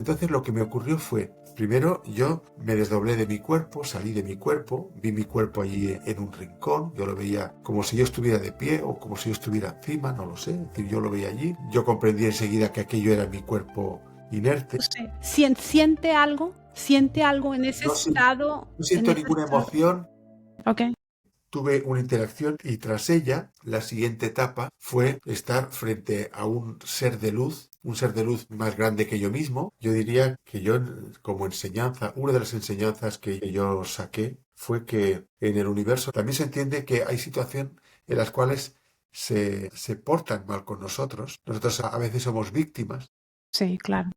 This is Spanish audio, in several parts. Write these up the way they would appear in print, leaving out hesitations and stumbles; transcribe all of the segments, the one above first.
Entonces lo que me ocurrió fue, primero yo me desdoblé de mi cuerpo, salí de mi cuerpo, vi mi cuerpo allí en un rincón, yo lo veía como si yo estuviera de pie o como si yo estuviera encima, no lo sé, es decir, yo lo veía allí. Yo comprendí enseguida que aquello era mi cuerpo inerte. ¿Usted siente algo en ese No, estado? no siento ninguna emoción. Ok. Tuve una interacción y tras ella, la siguiente etapa fue estar frente a un ser de luz más grande que yo mismo. Yo diría que yo, como enseñanza, una de las enseñanzas que yo saqué fue que en el universo también se entiende que hay situaciones en las cuales se portan mal con nosotros. Nosotros a veces somos víctimas Sí, claro.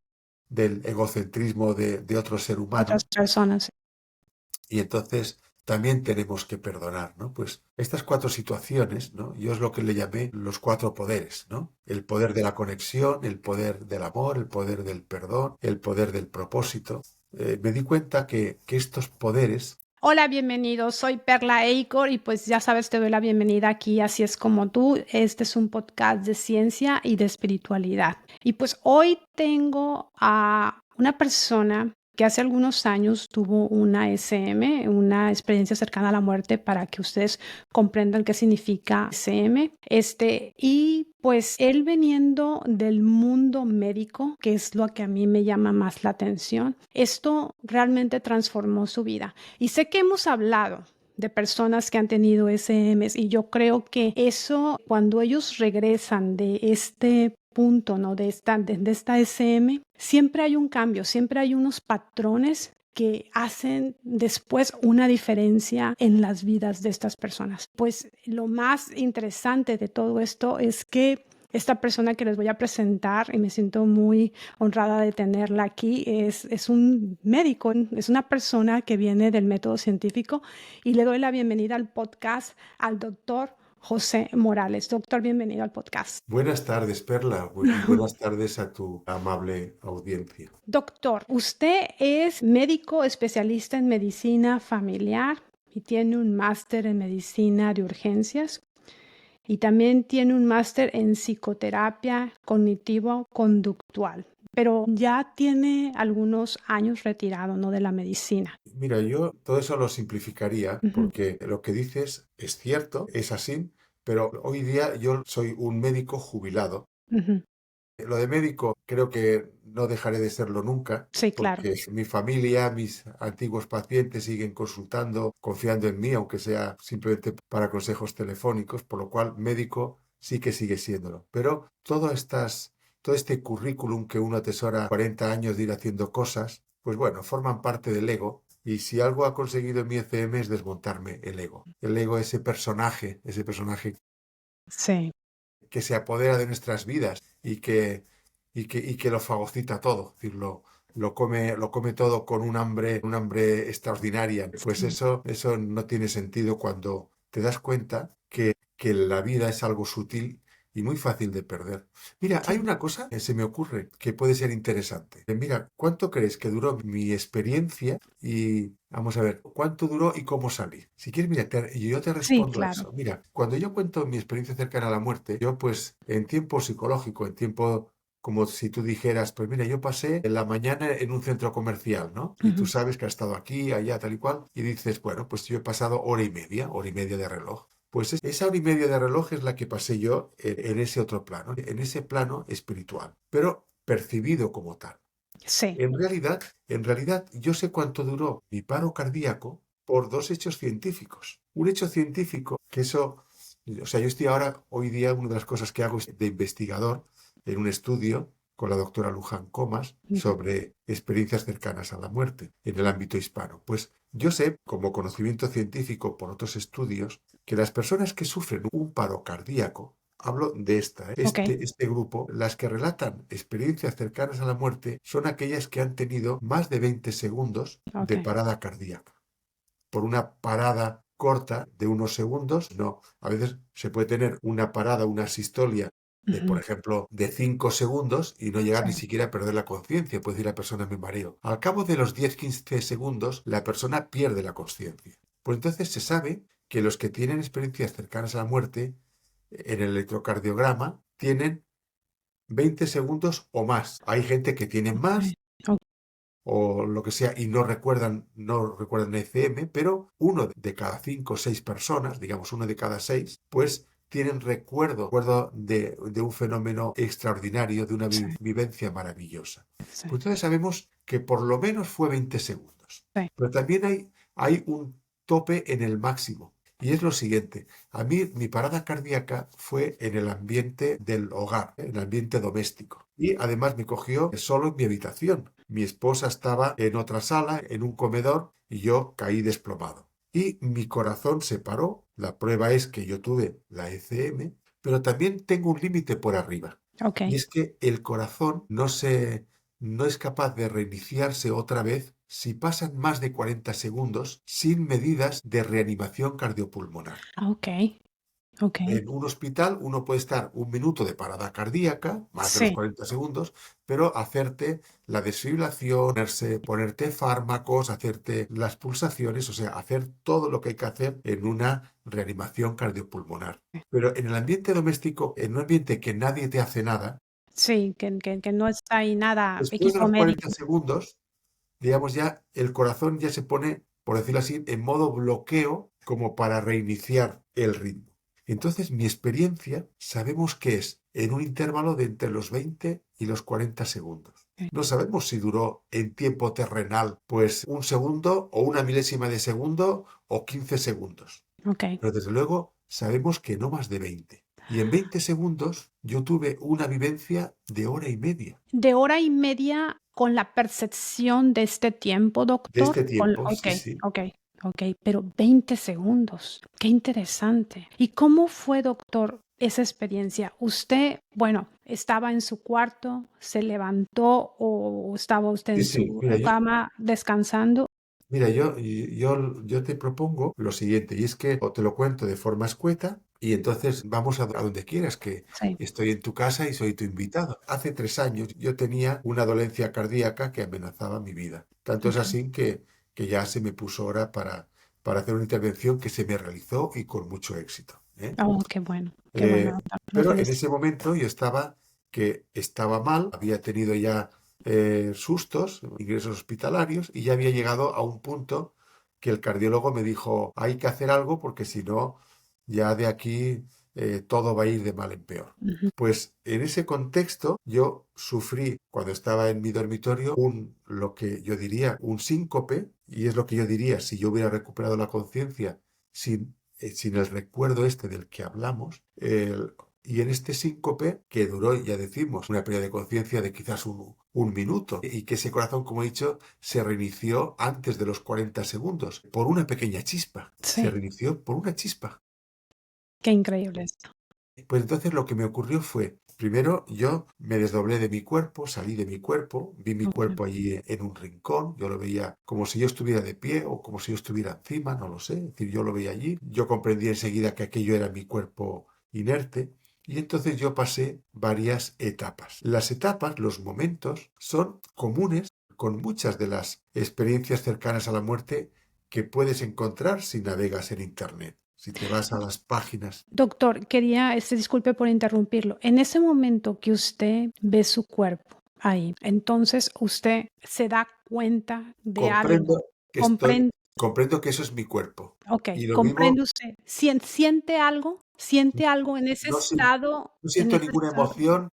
del egocentrismo de otro ser Otras humano. personas. Y entonces también tenemos que perdonar, ¿no? Pues estas cuatro situaciones, ¿no? Yo es lo que le llamé los cuatro poderes, ¿no? El poder de la conexión, el poder del amor, el poder del perdón, el poder del propósito. Me di cuenta que estos poderes. Hola, bienvenido. Soy Perla Eicor y pues ya sabes, te doy la bienvenida aquí, así es como tú. Este es un podcast de ciencia y de espiritualidad. Y pues hoy tengo a una persona que hace algunos años tuvo una SM, una experiencia cercana a la muerte, para que ustedes comprendan qué significa SM. Y pues él, veniendo del mundo médico, que es lo que a mí me llama más la atención, esto realmente transformó su vida. Y sé que hemos hablado de personas que han tenido SMs y yo creo que eso, cuando ellos regresan de este punto, ¿no? De esta SM, siempre hay un cambio, siempre hay unos patrones que hacen después una diferencia en las vidas de estas personas. Pues lo más interesante de todo esto es que esta persona que les voy a presentar, y me siento muy honrada de tenerla aquí, es un médico, es una persona que viene del método científico, y le doy la bienvenida al podcast al doctor José Morales. Doctor, bienvenido al podcast. Buenas tardes, Perla, y buenas tardes a tu amable audiencia. Doctor, usted es médico especialista en medicina familiar y tiene un máster en medicina de urgencias. Y también tiene un máster en psicoterapia cognitivo-conductual, pero ya tiene algunos años retirado, ¿no?, de la medicina. Mira, yo todo eso lo simplificaría Ujú, porque lo que dices es cierto, es así, pero hoy día yo soy un médico jubilado. ujú. Lo de médico creo que no dejaré de serlo nunca, Sí, claro. porque mi familia, mis antiguos pacientes siguen consultando, confiando en mí, aunque sea simplemente para consejos telefónicos, por lo cual médico sí que sigue siéndolo. Pero todo este currículum que uno atesora 40 años de ir haciendo cosas, pues bueno, forman parte del ego. Y si algo ha conseguido en mi ECM es desmontarme el ego. El ego, ese personaje Sí. que se apodera de nuestras vidas y que lo fagocita todo, es decir, lo come todo con un hambre extraordinaria. Pues Sí. eso no tiene sentido cuando te das cuenta que la vida es algo sutil y muy fácil de perder. Mira, hay Sí. una cosa que se me ocurre que puede ser interesante. Mira, ¿cuánto crees que duró mi experiencia? Y vamos a ver, ¿cuánto duró y cómo salí? Si quieres, mira, yo te Sí, respondo a claro. eso. Mira, cuando yo cuento mi experiencia cercana a la muerte, yo pues en tiempo psicológico, en tiempo como si tú dijeras, pues mira, yo pasé en la mañana en un centro comercial, ¿no? Y tú Ujú. sabes que has estado aquí, allá, tal y cual, y dices, bueno, pues yo he pasado hora y media de reloj. Pues esa hora y media de reloj es la que pasé yo en ese otro plano, en ese plano espiritual, pero percibido como tal. Sí. En realidad, yo sé cuánto duró mi paro cardíaco por dos hechos científicos. Un hecho científico, que eso, o sea, yo estoy ahora, hoy día, una de las cosas que hago es de investigador en un estudio con la doctora Luján Comas Ujú. sobre experiencias cercanas a la muerte en el ámbito hispano. Pues yo sé, como conocimiento científico por otros estudios, que las personas que sufren un paro cardíaco, hablo de Ok. este grupo, las que relatan experiencias cercanas a la muerte son aquellas que han tenido más de 20 segundos Ok. de parada cardíaca. Por una parada corta de unos segundos, no. A veces se puede tener una parada, una sistolia de, por Ujú. ejemplo, de 5 segundos y no llegar ni Sí. siquiera a perder la conciencia. Puede decir la persona, me mareo. Al cabo de los 10-15 segundos, la persona pierde la conciencia. Pues entonces se sabe que los que tienen experiencias cercanas a la muerte en el electrocardiograma tienen 20 segundos o más. Hay gente que tiene Ok. más O o lo que sea, y no recuerdan ECM, pero uno de cada 5 o 6 personas, digamos uno de cada 6, pues tienen recuerdo de un fenómeno extraordinario, de una sí, vivencia maravillosa. sí, Pues entonces sabemos que por lo menos fue 20 segundos. sí. Pero también hay un tope en el máximo. Y es lo siguiente, a mí mi parada cardíaca fue en el ambiente del hogar, en el ambiente doméstico. Y además me cogió solo en mi habitación. Mi esposa estaba en otra sala, en un comedor, y yo caí desplomado. Y mi corazón se paró. La prueba es que yo tuve la ECM, pero también tengo un límite por arriba. Y Okey. es que el corazón no es capaz de reiniciarse otra vez si pasan más de 40 segundos sin medidas de reanimación cardiopulmonar. Okey, okey. En un hospital uno puede estar un minuto de parada cardíaca, más de los Sí, 40 segundos, pero hacerte la desfibrilación, ponerte fármacos, hacerte las pulsaciones, o sea, hacer todo lo que hay que hacer en una reanimación cardiopulmonar. Pero en el ambiente doméstico, en un ambiente que nadie te hace nada, sí, que no está ahí nada, después de equipo los 40 médico. segundos, digamos ya, el corazón ya se pone, por decirlo así, en modo bloqueo como para reiniciar el ritmo. Entonces, mi experiencia sabemos que es en un intervalo de entre los 20 y los 40 segundos. Sí, No sabemos si duró en tiempo terrenal, pues un segundo o una milésima de segundo o 15 segundos. okey. Pero desde luego sabemos que no más de 20. Y en 20 segundos yo tuve una vivencia de hora y media ¿De hora y media con la percepción de este tiempo, de doctor? este Con tiempo, sí, okey, sí. okey, okey, pero 20 segundos. Qué interesante. ¿Y cómo fue, doctor, esa experiencia? Usted, bueno, ¿estaba en su cuarto, se levantó o estaba usted Sí, en sí. su Mira, yo, cama descansando? Mira, yo te propongo lo siguiente, y es que o te lo cuento de forma escueta, y entonces vamos a donde quieras, que Sí, estoy en tu casa y soy tu invitado. Hace 3 años yo tenía una dolencia cardíaca que amenazaba mi vida. Tanto es okey. así que ya se me puso hora para hacer una intervención que se me realizó y con mucho éxito, ¿eh? Oh, qué bueno, doctor, lo Pero en felicito. ese momento yo estaba mal, había tenido ya sustos, ingresos hospitalarios, y ya había llegado a un punto que el cardiólogo me dijo, hay que hacer algo porque si no, ya de aquí todo va a ir de mal en peor. Ujú, Pues en ese contexto yo sufrí cuando estaba en mi dormitorio lo que yo diría un síncope, y es lo que yo diría si yo hubiera recuperado la conciencia sin el recuerdo este del que hablamos, y en este síncope, que duró, ya decimos, una pérdida de conciencia de quizás un minuto, y que ese corazón, como he dicho, se reinició antes de los 40 segundos, por una pequeña chispa. Se sí, reinició por una chispa. qué increíble esto. Pues entonces lo que me ocurrió fue, primero yo me desdoblé de mi cuerpo, salí de mi cuerpo, vi mi Okey, cuerpo allí en un rincón, yo lo veía como si yo estuviera de pie o como si yo estuviera encima, no lo sé, es decir, yo lo veía allí, yo comprendí enseguida que aquello era mi cuerpo inerte, y entonces yo pasé varias etapas. Las etapas, los momentos, son comunes con muchas de las experiencias cercanas a la muerte que puedes encontrar si navegas en Internet. Si te vas a las páginas. doctor, quería, disculpe por interrumpirlo. En ese momento que usted ve su cuerpo ahí, entonces usted se da cuenta de Comprendo algo, que comprende, comprendo que eso es mi cuerpo. Y okey, lo mismo, comprende usted, siente algo no, no en siento ese ninguna estado, emoción,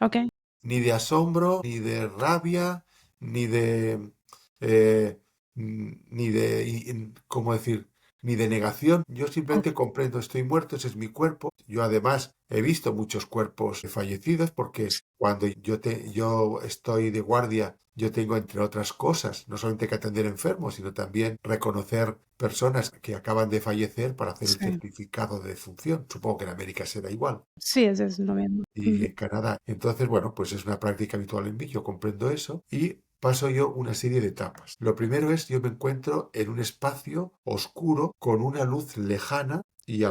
okey, ni de asombro, ni de rabia, ni de, eh, ni de, ¿cómo decir? Ni de negación. Yo simplemente okey, comprendo, estoy muerto, ese es mi cuerpo. Yo además he visto muchos cuerpos fallecidos porque cuando yo estoy de guardia, yo tengo, entre otras cosas, no solamente que atender enfermos, sino también reconocer personas que acaban de fallecer para hacer el sí, certificado de defunción. Supongo que en América será igual sí, es lo mismo. y Ujú, en Canadá. Entonces, bueno, pues es una práctica habitual en mí, yo comprendo eso y paso yo una serie de etapas. Lo primero es, yo me encuentro en un espacio oscuro con una luz lejana y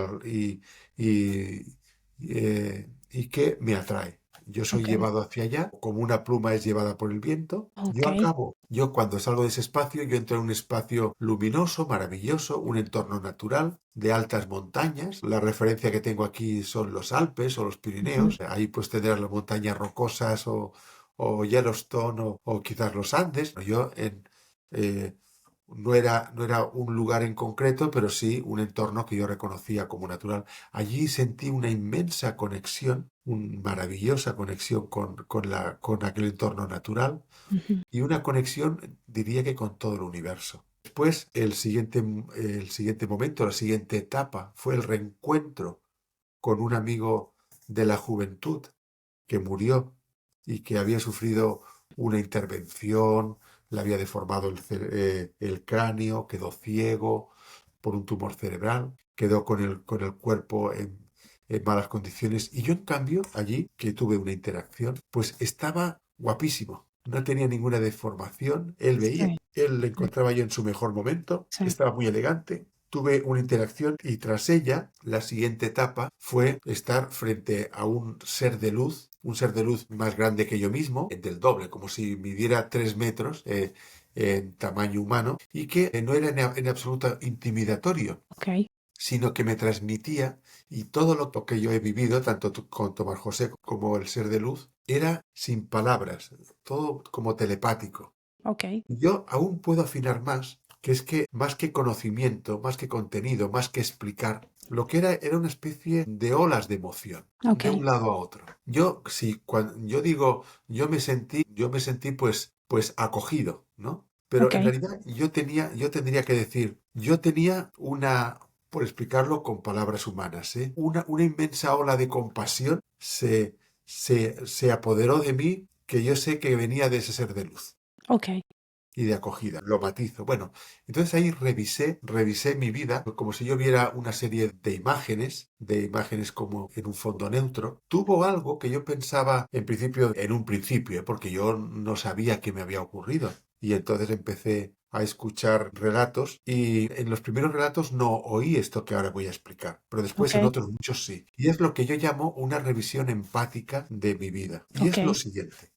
que me atrae. Yo soy okey, llevado hacia allá, como una pluma es llevada por el viento. okey, Yo cuando salgo de ese espacio, yo entro en un espacio luminoso, maravilloso, un entorno natural, de altas montañas. La referencia que tengo aquí son los Alpes o los ujú, Pirineos. Ahí pues tendrás las montañas rocosas o Yellowstone o quizás los Andes. Yo eh, no era un lugar en concreto, pero sí un entorno que yo reconocía como natural. Allí sentí una inmensa conexión, una maravillosa conexión con aquel entorno natural Ujú. y una conexión, diría que con todo el universo. Después, el siguiente momento, la siguiente etapa, fue el reencuentro con un amigo de la juventud que murió y que había sufrido una intervención, le había deformado el cráneo, quedó ciego por un tumor cerebral, quedó con el cuerpo en malas condiciones. Y yo, en cambio, allí, que tuve una interacción, pues estaba guapísimo. No tenía ninguna deformación. Sí, Él le sí, encontraba yo en su mejor momento, sí. estaba muy elegante. Tuve una interacción y tras ella, la siguiente etapa fue estar frente a un ser de luz más grande que yo mismo, del doble, como si midiera 3 metros en tamaño humano, y que no era en absoluto intimidatorio, Ok. sino que me transmitía, y todo lo que yo he vivido, tanto con Tomás José como el ser de luz, era sin palabras, todo como telepático. Ok. Y yo aún puedo afinar más, que es que más que conocimiento, más que contenido, más que explicar, lo que era una especie de olas de emoción, Ok. de un lado a otro. Yo, si cuando yo digo, yo me sentí pues acogido, ¿no? Pero Ok. en realidad yo tendría que decir, yo tenía por explicarlo con palabras humanas, una inmensa ola de compasión se apoderó de mí, que yo sé que venía de ese ser de luz Ok. y de acogida. Lo matizo. Bueno, entonces ahí revisé mi vida como si yo viera una serie de imágenes como en un fondo neutro. Tuvo algo que yo pensaba en un principio, porque yo no sabía qué me había ocurrido. Y entonces empecé a escuchar relatos y en los primeros relatos no oí esto que ahora voy a explicar, pero después en Ok. otros muchos sí. Y es lo que yo llamo una revisión empática de mi vida. Y Ok. es lo siguiente.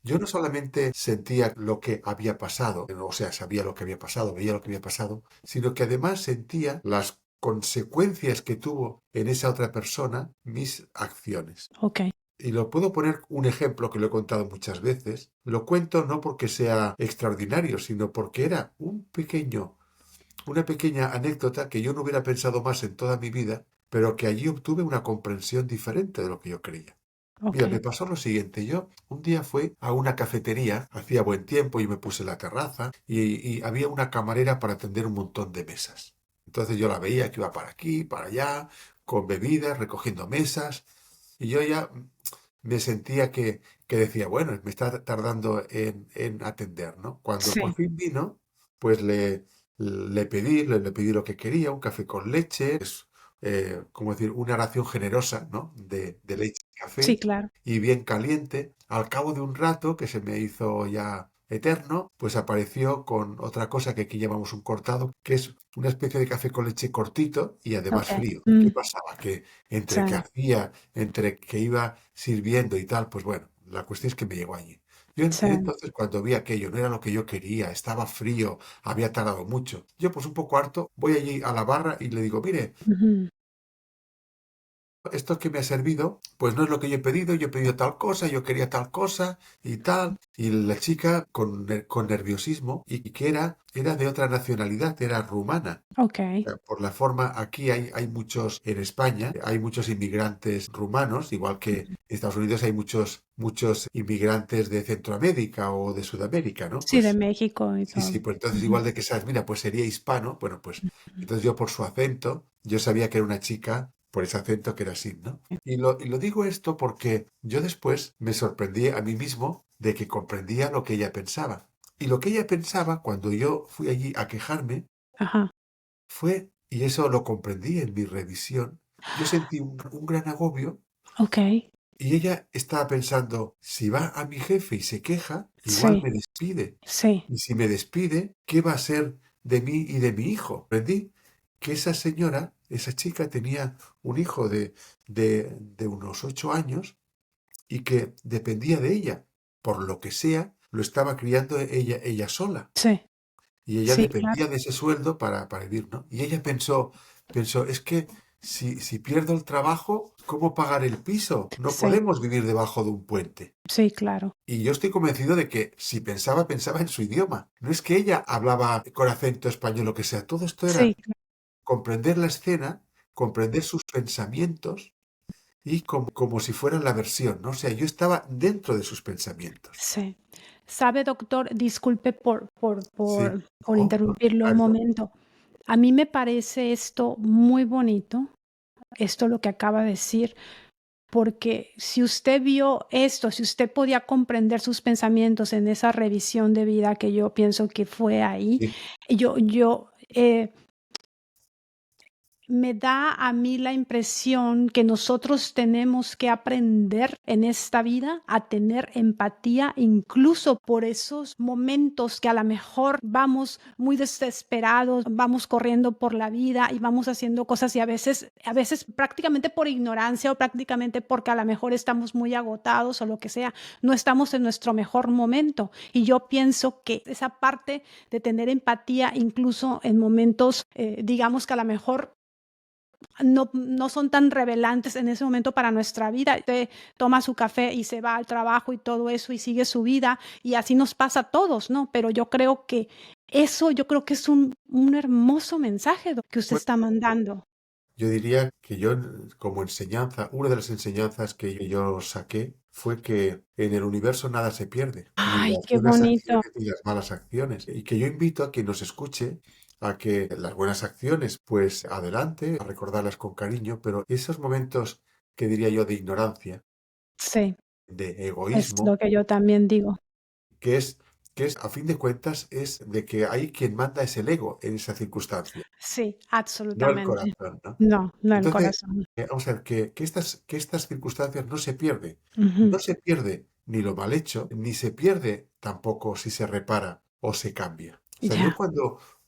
Yo no solamente sentía lo que había pasado, o sea, sabía lo que había pasado, veía lo que había pasado, sino que además sentía las consecuencias que tuvo en esa otra persona mis acciones. Ok. Y lo puedo poner un ejemplo que lo he contado muchas veces. Lo cuento no porque sea extraordinario, sino porque era una pequeña anécdota que yo no hubiera pensado más en toda mi vida, pero que allí obtuve una comprensión diferente de lo que yo creía. Ok. Mira, me pasó lo siguiente. Yo un día fui a una cafetería, hacía buen tiempo y me puse en la terraza y había una camarera para atender un montón de mesas. Entonces yo la veía que iba para aquí, para allá, con bebidas, recogiendo mesas y yo ya me sentía que decía, bueno, me está tardando en atender, ¿no? Cuando por Sí. fin vino, pues le pedí lo que quería, un café con leche, como decir, una ración generosa, ¿no? De leche y Sí, café claro. y bien caliente. Al cabo de un rato, que se me hizo ya eterno, pues apareció con otra cosa que aquí llamamos un cortado, que es una especie de café con leche cortito y además Ok. frío. ¿Qué Mm, pasaba? Que sí. entre que hacía, entre que iba sirviendo y tal, pues bueno, la cuestión es que me llegó allí. Sí. Entonces cuando vi aquello, no era lo que yo quería, estaba frío, había tardado mucho. Yo pues un poco harto, voy allí a la barra y le digo, mire, Ujú. esto que me ha servido, pues no es lo que yo he pedido tal cosa, yo quería tal cosa y tal. Y la chica con nerviosismo y que era de otra nacionalidad, era rumana. Ok. Por la forma, aquí hay muchos, en España, hay muchos inmigrantes rumanos, igual que en Estados Unidos hay muchos inmigrantes de Centroamérica o de Sudamérica, ¿no? Sí, de Pues México y sí, sí, todo. pues entonces Ujú. igual de que sabes, mira, pues sería hispano, bueno, pues Ujú. entonces yo por su acento, yo sabía que era una chica por ese acento que era así, ¿no? Y lo digo esto porque yo después me sorprendí a mí mismo de que comprendía lo que ella pensaba. Y lo que ella pensaba cuando yo fui allí a quejarme Ajá. y eso lo comprendí en mi revisión, yo sentí un gran agobio Ok. y ella estaba pensando, si va a mi jefe y se queja, igual Sí. me despide. Sí. Y si me despide, ¿qué va a ser de mí y de mi hijo? Aprendí que esa señora, esa chica tenía un hijo de unos 8 años y que dependía de ella. Por lo que sea, lo estaba criando ella sola. Sí. Y ella Sí, claro. dependía de ese sueldo para vivir, ¿no? Y ella pensó, es que si pierdo el trabajo, ¿cómo pagar el piso? No Sí, podemos vivir debajo de un puente. sí, claro. Y yo estoy convencido de que si pensaba, pensaba en su idioma. No es que ella hablaba con acento español o lo que sea. Todo esto era Sí, comprender la escena, comprender sus pensamientos y como si fuera la versión, ¿no? O sea, yo estaba dentro de sus pensamientos. sí. Sabe, doctor, disculpe Sí, por no, al interrumpirlo un contrario. momento. A mí me parece esto muy bonito, esto lo que acaba de decir, porque si usted vio esto, si usted podía comprender sus pensamientos en esa revisión de vida que yo pienso que fue ahí, Sí, me da a mí la impresión que nosotros tenemos que aprender en esta vida a tener empatía, incluso por esos momentos que a lo mejor vamos muy desesperados, vamos corriendo por la vida y vamos haciendo cosas y a veces prácticamente por ignorancia o prácticamente porque a lo mejor estamos muy agotados o lo que sea, no estamos en nuestro mejor momento. Y yo pienso que esa parte de tener empatía, incluso en momentos, digamos que a lo mejor no son tan revelantes en ese momento para nuestra vida. Usted toma su café y se va al trabajo y todo eso y sigue su vida y así nos pasa a todos, ¿no? Pero yo creo que es un hermoso mensaje que usted pues está mandando. yo diría que yo como enseñanza, una de las enseñanzas que yo saqué fue que en el universo nada se pierde, ni Ay, las qué buenas bonito. acciones ni las malas acciones. Y que yo invito a quien nos escuche a que las buenas acciones, pues adelante, a recordarlas con cariño, pero esos momentos que diría yo de ignorancia, Sí, de es egoísmo, lo que yo también digo. que es, que es, a fin de cuentas, es de que ahí quien manda es el ego en esa circunstancia, Sí, no el absolutamente. corazón, ¿no? No, no el Entonces, corazón. vamos a ver, que estas circunstancias no se pierden. Ujú. No se pierde ni lo mal hecho, ni se pierde tampoco si se repara o se cambia. O sea, yo Ya,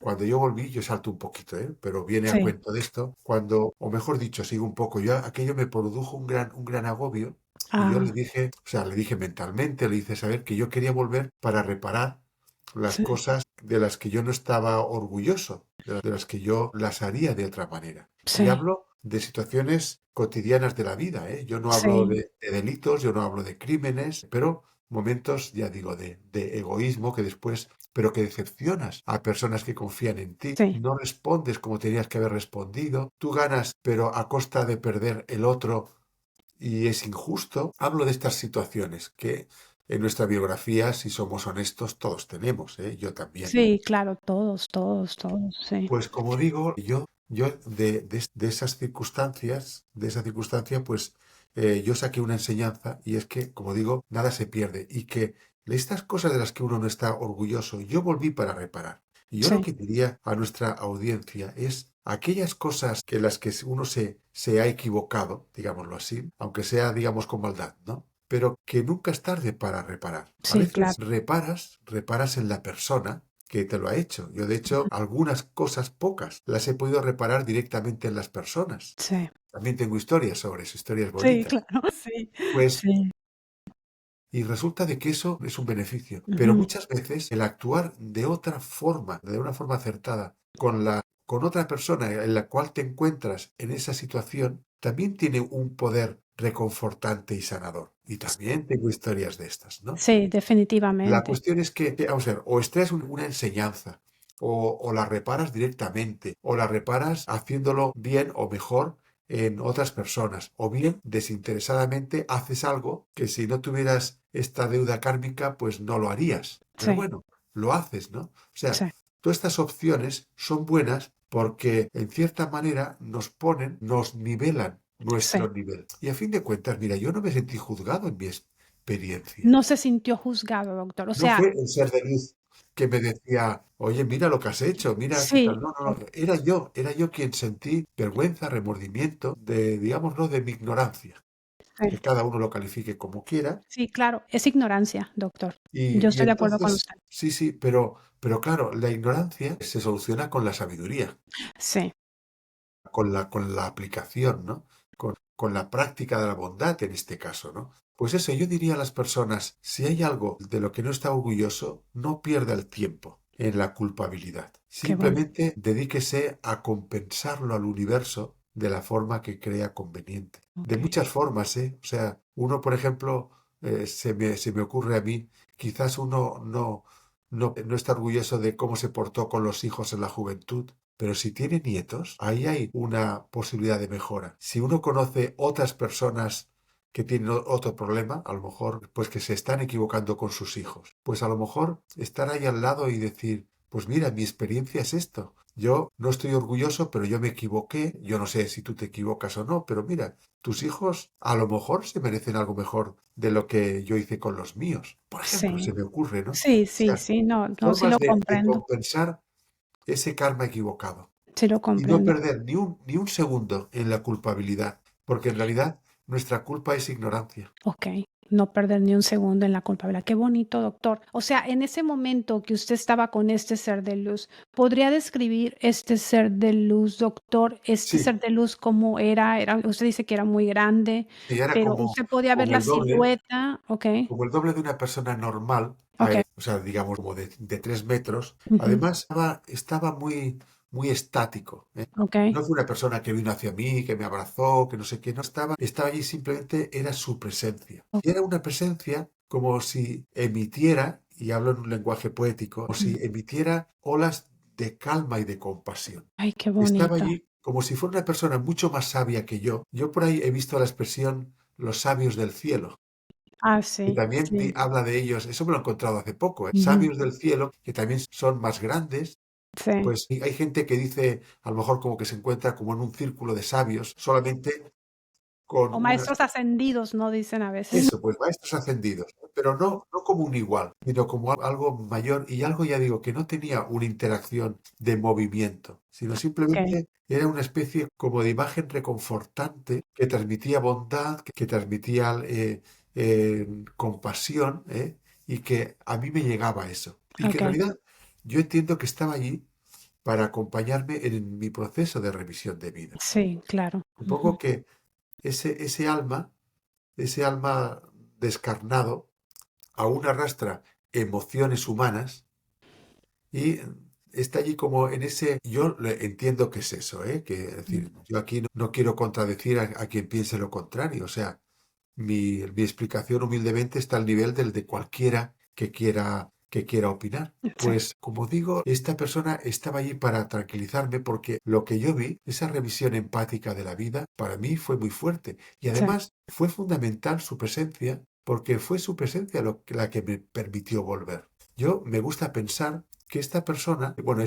cuando yo volví, yo salto un poquito, ¿eh? Pero viene a sí. cuento de esto, cuando, o mejor dicho, sigo un poco, yo aquello me produjo un gran agobio y yo le Ah, dije, o sea, le dije mentalmente, le hice saber que yo quería volver para reparar las sí, cosas de las que yo no estaba orgulloso, de las que yo las haría de otra manera. Y sí, hablo de situaciones cotidianas de la vida, ¿eh? Yo no hablo sí, de delitos, yo no hablo de crímenes, pero momentos, ya digo, de egoísmo que después, pero que decepcionas a personas que confían en ti, sí. no respondes como tenías que haber respondido, tú ganas, pero a costa de perder el otro y es injusto. Hablo de estas situaciones que en nuestra biografía, si somos honestos, todos tenemos, ¿eh? Yo también. Sí, claro, todos, todos, todos, sí. Pues como digo, yo de esas circunstancias, de esa circunstancia, pues yo saqué una enseñanza y es que, como digo, nada se pierde y que estas cosas de las que uno no está orgulloso, yo volví para reparar. Y yo lo Sí, que diría a nuestra audiencia es aquellas cosas que las que uno se ha equivocado, digámoslo así, aunque sea, digamos, con maldad, ¿no? Pero que nunca es tarde para reparar. A sí, veces claro. reparas en la persona que te lo ha hecho. Yo, de hecho, algunas cosas, pocas, las he podido reparar directamente en las personas. Sí, También tengo historias sobre eso, historias sí, bonitas. claro, sí, Pues, sí. y resulta de que eso es un beneficio. Pero Ujú. muchas veces el actuar de otra forma, de una forma acertada, con otra persona en la cual te encuentras en esa situación, también tiene un poder reconfortante y sanador. Y también tengo historias de estas, ¿no? Sí, La definitivamente. cuestión es que, vamos a ver, o extraes una enseñanza, o la reparas directamente, o la reparas haciéndolo bien o mejor en otras personas, o bien desinteresadamente haces algo que si no tuvieras esta deuda kármica, pues no lo harías. Pero Sí, bueno, lo haces, ¿no? O sea, sí, todas estas opciones son buenas porque en cierta manera nos ponen, nos nivelan sí. nuestro nivel. Y a fin de cuentas, mira, yo no me sentí juzgado en mi experiencia. No se sintió juzgado, doctor. O No sea, fue el ser de luz que me decía, oye, mira lo que has hecho, mira qué tal. sí, No, no, no. Era yo quien sentí vergüenza, remordimiento de, digámoslo, de mi ignorancia. Que sí, cada uno lo califique como quiera. sí, claro, es ignorancia, doctor. Yo Y estoy de acuerdo con entonces, usted. sí, sí, pero claro, la ignorancia se soluciona con la sabiduría, Sí, con la aplicación, ¿no? Con la práctica de la bondad en este caso, ¿no? Pues eso, yo diría a las personas, si hay algo de lo que no está orgulloso, no pierda el tiempo en la culpabilidad. qué bueno. Simplemente dedíquese a compensarlo al universo de la forma que crea conveniente. De okey. muchas formas, ¿eh? O sea, uno, por ejemplo, se me ocurre a mí, quizás uno no está orgulloso de cómo se portó con los hijos en la juventud, pero si tiene nietos, ahí hay una posibilidad de mejora. Si uno conoce otras personas que tienen otro problema, a lo mejor, pues que se están equivocando con sus hijos, pues a lo mejor estar ahí al lado y decir, pues mira, mi experiencia es esto. Yo no estoy orgulloso, pero yo me equivoqué. Yo no sé si tú te equivocas o no, pero mira, tus hijos a lo mejor se merecen algo mejor de lo que yo hice con los míos. Por ejemplo, Sí, se me ocurre, ¿no? O sí, sí, sea, sí, no, no, sí formas lo de comprendo, compensar ese karma equivocado sí lo y no comprendo. perder ni un segundo en la culpabilidad, porque en realidad nuestra culpa es ignorancia. Okey, no perder ni un segundo en la culpabilidad. Qué bonito, doctor. O sea, en ese momento que usted estaba con este ser de luz, ¿podría describir este ser de luz, doctor? Este Sí, ser de luz, ¿cómo era? Era usted dice que era muy grande, sí, era pero, ¿usted podía ver como la silueta? Okey, como el doble de una persona normal, okey, o sea, digamos, como de 3 metros. ujú, Además, estaba muy estático, ¿eh? okey, No fue una persona que vino hacia mí, que me abrazó, que no sé qué, no estaba allí simplemente, era su presencia. o Y era una presencia como si emitiera, y hablo en un lenguaje poético, como ujú. si emitiera olas de calma y de compasión. Ay, qué Estaba bonito. allí como si fuera una persona mucho más sabia que yo. Yo por ahí he visto la expresión los sabios del cielo. Ah, Y sí, también sí, habla de ellos, eso me lo he encontrado hace poco, ujú, sabios del cielo, que también son más grandes. sí. Pues hay gente que dice, a lo mejor como que se encuentra como en un círculo de sabios, solamente con O una, maestros ascendidos, ¿no? Dicen a veces. eso, pues maestros ascendidos, ¿no? Pero no como un igual, sino como algo mayor y algo, ya digo, que no tenía una interacción de movimiento, sino Okey, simplemente era una especie como de imagen reconfortante que transmitía bondad, que transmitía compasión, ¿eh? Y que a mí me llegaba eso. Y que en okey. realidad yo entiendo que estaba allí para acompañarme en mi proceso de revisión de vida. Sí, claro. Un Ujú. poco que ese ese alma descarnado, aún arrastra emociones humanas y está allí como en ese, yo entiendo que es eso, ¿eh? Que, es decir, yo aquí no quiero contradecir a quien piense lo contrario, o sea, mi explicación humildemente está al nivel del de cualquiera que quiera opinar. Sí, Pues, como digo, esta persona estaba allí para tranquilizarme porque lo que yo vi, esa revisión empática de la vida, para mí fue muy fuerte. Y sí. además fue fundamental su presencia porque fue su presencia la que me permitió volver. Yo me gusta pensar que esta persona, bueno,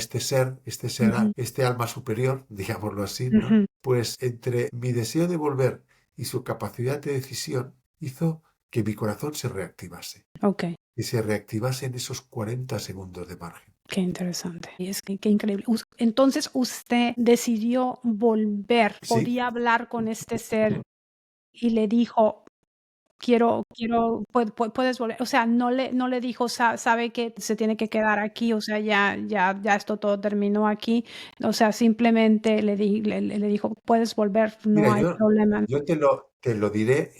Ujú, este alma superior, digámoslo así, ¿no? ujú. Pues entre mi deseo de volver y su capacidad de decisión hizo que mi corazón se reactivase Okey, y se reactivase en esos 40 segundos de margen. qué interesante. Y es que qué increíble. Entonces, usted decidió volver, Sí, podía hablar con este ser y le dijo: "Quiero, puedes volver". O sea, no le dijo: Sabe que se tiene que quedar aquí, o sea, ya esto todo terminó aquí". O sea, simplemente le dijo: "Puedes volver, mira, no hay problema". yo te lo diré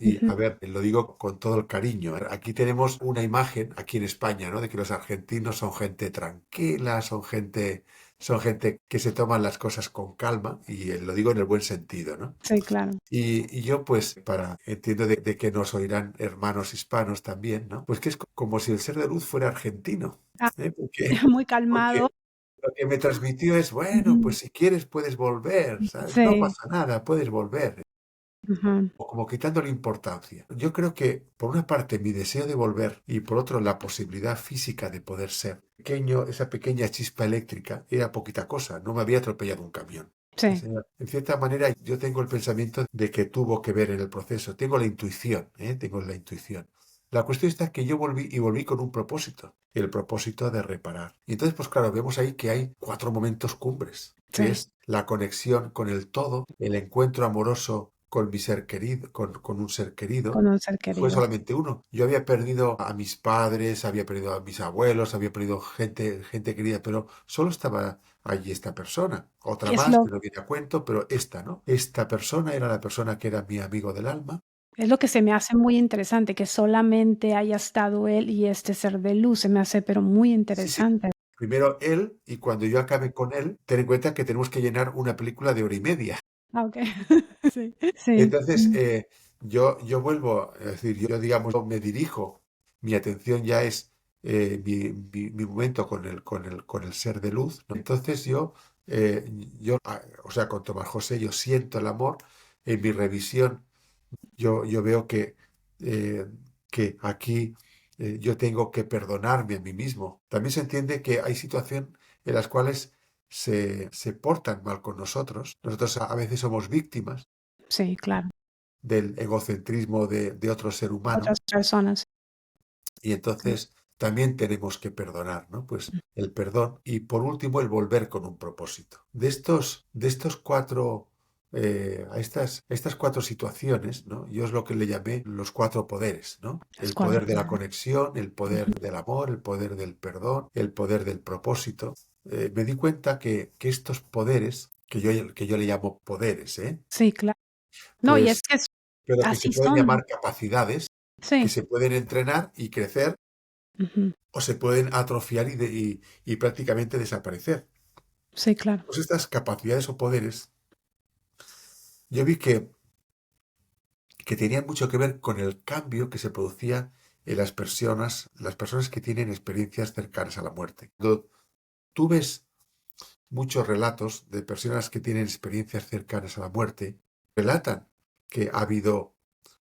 Ujú. a ver, lo digo con todo el cariño. Aquí tenemos una imagen, aquí en España, ¿no? De que los argentinos son gente tranquila, son gente que se toman las cosas con calma, y lo digo en el buen sentido, ¿no? Sí, claro. Y yo, pues, entiendo de que nos oirán hermanos hispanos también, ¿no? Pues que es como si el ser de luz fuera argentino, Ah, ¿eh? Porque, muy calmado. lo que me transmitió es, bueno, Ujú. pues si quieres puedes volver, ¿sabes? No Sí, pasa nada, puedes volver. ujú. O como quitándole importancia. Yo creo que, por una parte, mi deseo de volver y por otro, la posibilidad física de poder ser pequeño, esa pequeña chispa eléctrica, era poquita cosa, no me había atropellado un camión. O Sí. sea, en cierta manera, yo tengo el pensamiento de que tuvo que ver en el proceso. Tengo la intuición, ¿eh? Tengo la intuición. La cuestión está que yo volví y volví con un propósito, el propósito de reparar. Y entonces, pues claro, vemos ahí que hay 4 momentos cumbres, que Sí, es la conexión con el todo, el encuentro amoroso con mi ser querido, con un ser querido. con un ser Fue querido. solamente uno. Yo había perdido a mis padres, había perdido a mis abuelos, había perdido gente querida, pero solo estaba allí esta persona. Otra Es más, lo que no viene a cuento, pero esta, ¿no? Esta persona era la persona que era mi amigo del alma. es lo que se me hace muy interesante, que solamente haya estado él y este ser de luz, se me hace, pero muy Sí, sí. interesante. Primero él, y cuando yo acabe con él, ten en cuenta que tenemos que llenar una película de 1 hora y media. Ah, okey. Sí, sí. Entonces, Ujú. yo vuelvo, es decir, yo digamos, yo me dirijo, mi atención ya es mi momento con el ser de luz, ¿no? Entonces eh, o sea, con Tomás José, yo siento el amor en mi revisión. Yo veo eh, que aquí yo tengo que perdonarme a mí mismo. También se entiende que hay situaciones en las cuales se portan mal con nosotros. Nosotros a veces somos víctimas Sí, claro. del egocentrismo de otro ser humano Otras personas. y Sí. entonces también tenemos que perdonar, ¿no? Pues el perdón y por último el volver con un propósito. De estos cuatro, a estas cuatro situaciones, ¿no? Yo es lo que le llamé los cuatro poderes, ¿no? Los El 4 poder de la poderes. conexión, el poder Ujú. del amor, el poder del perdón, el poder del propósito. Me di cuenta que estos poderes, que yo le llamo poderes, Sí, claro. No, y es pues, que es pero que se así pueden son. llamar capacidades, que Sí. se pueden entrenar y crecer Ujú. o se pueden atrofiar y prácticamente desaparecer. Sí, claro. Pues estas capacidades o poderes, yo vi que tenían mucho que ver con el cambio que se producía en las personas que tienen experiencias cercanas a la muerte. Cuando tú ves muchos relatos de personas que tienen experiencias cercanas a la muerte, relatan que ha habido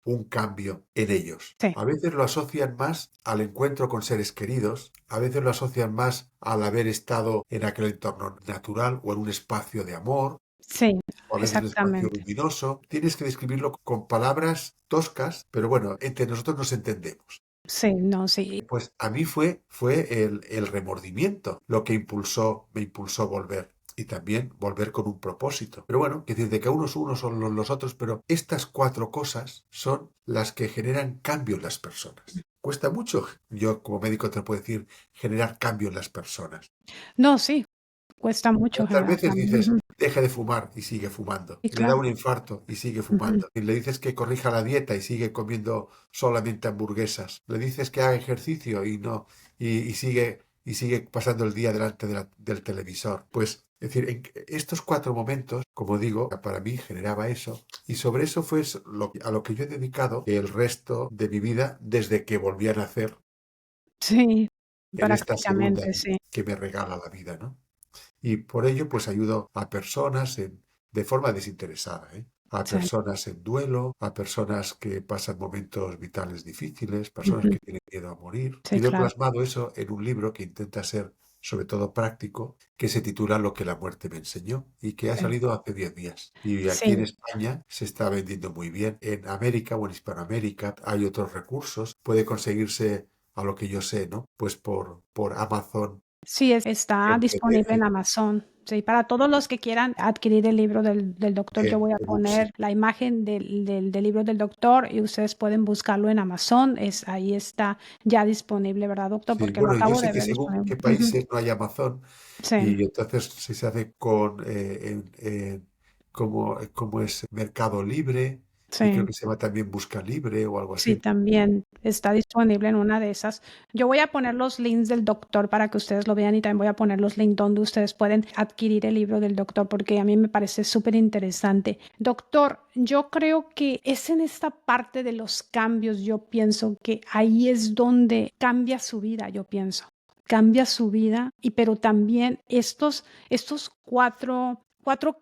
un cambio en ellos. Sí. A veces lo asocian más al encuentro con seres queridos, a veces lo asocian más al haber estado en aquel entorno natural o en un espacio de amor, Sí, o a veces un espacio exactamente. luminoso. Tienes que describirlo con palabras toscas, pero bueno, entre nosotros nos entendemos. Sí, no, sí. Pues a mí fue el remordimiento lo que me impulsó volver. Y también volver con un propósito. Pero bueno, que decir, de que unos son los otros, pero estas cuatro cosas son las que generan cambio en las personas. Cuesta mucho, yo como médico te puedo decir, generar cambio en las personas. No, sí, cuesta mucho ¿Cuántas generar veces cambio. dices, Ujú. deje de fumar y sigue fumando? Sí, Y le da claro. un infarto y sigue Ujú. fumando. Y le dices que corrija la dieta y sigue comiendo solamente hamburguesas. Le dices que haga ejercicio y no, y sigue pasando el día delante del televisor. Pues, es decir, en estos cuatro momentos, como digo, para mí generaba eso. Y sobre eso fue a lo que yo he dedicado el resto de mi vida desde que volví a nacer Sí, en esta segunda prácticamente, sí. que me regala la vida, ¿no? Y por ello, pues ayudo a personas de forma desinteresada, ¿eh? A Sí. personas en duelo, a personas que pasan momentos vitales difíciles, personas Ujú. que tienen miedo a morir. Sí, Y lo he claro. plasmado eso en un libro que intenta ser sobre todo práctico, que se titula Lo que la muerte me enseñó y que ha Sí. salido hace 10 días. Y aquí en Sí. España se está vendiendo muy bien. En América o en Hispanoamérica hay otros recursos. Puede conseguirse, a lo que yo sé, ¿no? Pues por Amazon Sí, está en disponible PDF, en Amazon. Sí, para todos los que quieran adquirir el libro del doctor, yo en voy a ebook, sí. poner la imagen del libro del doctor y ustedes pueden buscarlo en Amazon. Ahí está ya disponible, ¿verdad, doctor? Sí, Porque lo bueno, yo acabo sé de que ver según disponible. qué Ujú. países no hay Amazon Sí, y entonces si se hace como es Mercado Libre y creo sí. que se llama también Busca Libre o algo Sí, así. también está disponible en una de esas. Yo voy a poner los links del doctor para que ustedes lo vean y también voy a poner los links donde ustedes pueden adquirir el libro del doctor porque a mí me parece súper interesante. Doctor, yo creo que es en esta parte de los cambios, yo pienso que ahí es donde cambia su vida, yo pienso. Cambia su vida, pero también estos cuatro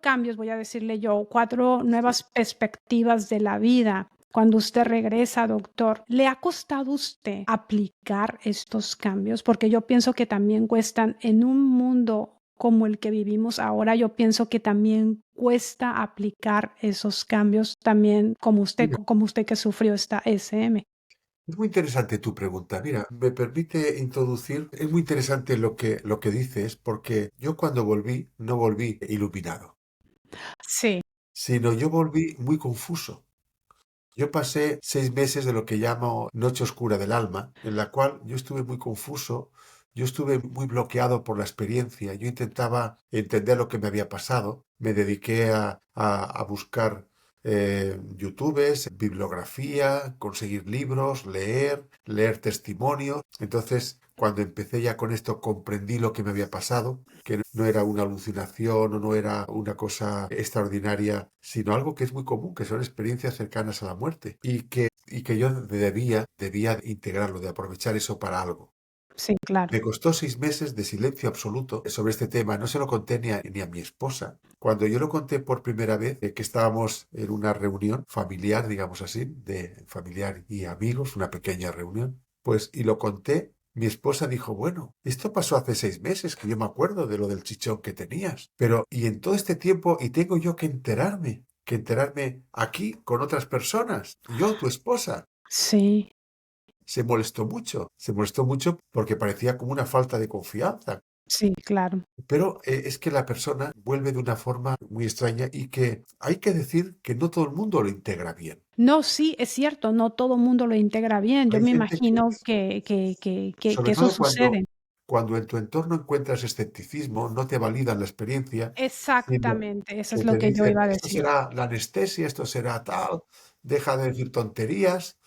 cambios, voy a decirle yo, cuatro Sí. nuevas perspectivas de la vida cuando usted regresa, doctor, ¿le ha costado a usted aplicar estos cambios? Porque yo pienso que también cuestan en un mundo como el que vivimos ahora, yo pienso que también cuesta aplicar esos cambios también Mira, como usted que sufrió esta SM. es muy interesante tu pregunta. Mira, me permite introducir, es muy interesante lo que dices porque yo cuando volví, no volví iluminado, Sí, sino yo volví muy confuso. Yo pasé 6 meses de lo que llamo noche oscura del alma, en la cual yo estuve muy confuso, yo estuve muy bloqueado por la experiencia, yo intentaba entender lo que me había pasado, me dediqué a buscar YouTubes, bibliografía, conseguir libros, leer testimonios. Entonces, cuando empecé ya con esto, comprendí lo que me había pasado, que no era una alucinación o no era una cosa extraordinaria, sino algo que es muy común, que son experiencias cercanas a la muerte y que yo debía integrarlo, de aprovechar eso para algo. Sí, claro. Me costó 6 meses de silencio absoluto sobre este tema. No se lo conté ni a mi esposa. Cuando yo lo conté por primera vez, que estábamos en una reunión familiar, digamos así, de familiar y amigos, una pequeña reunión, pues, y lo conté, mi esposa dijo, bueno, esto pasó hace 6 meses, que yo me acuerdo de lo del chichón que tenías. Pero, y en todo este tiempo, y tengo yo que enterarme aquí con otras personas, yo, tu esposa. Sí, Se molestó mucho porque parecía como una falta de confianza. sí, claro. Pero es que la persona vuelve de una forma muy extraña y que hay que decir que no todo el mundo lo integra bien. No, sí, es cierto, no todo mundo lo integra bien. Yo Hay me gente que, imagino que sobre eso todo cuando, sucede. cuando en tu entorno encuentras escepticismo, no te validan la experiencia, sino Exactamente, eso que es lo te que yo dicen, iba a esto decir. será la anestesia, esto será tal, deja de decir tonterías.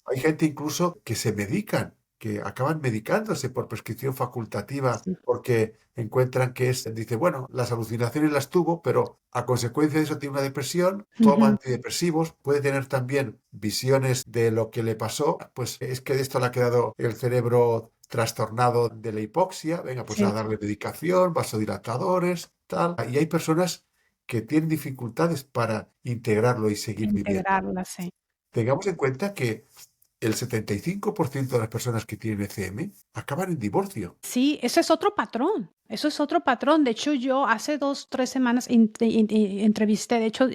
Hay gente incluso que se medican, que acaban medicándose por prescripción facultativa Sí. porque encuentran dice, bueno, las alucinaciones las tuvo, pero a consecuencia de eso tiene una depresión, toma Ujú. antidepresivos, puede tener también visiones de lo que le pasó, pues es que de esto le ha quedado el cerebro trastornado de la hipoxia, venga, pues a Sí, darle medicación, vasodilatadores, tal. Y hay personas que tienen dificultades para integrarlo y seguir viviendo. integrarla, sí. Tengamos en cuenta que el 75% de las personas que tienen ECM acaban en divorcio. Sí, ese es otro patrón, eso es otro patrón. De hecho, yo hace 2, 3 semanas entrevisté, de hecho,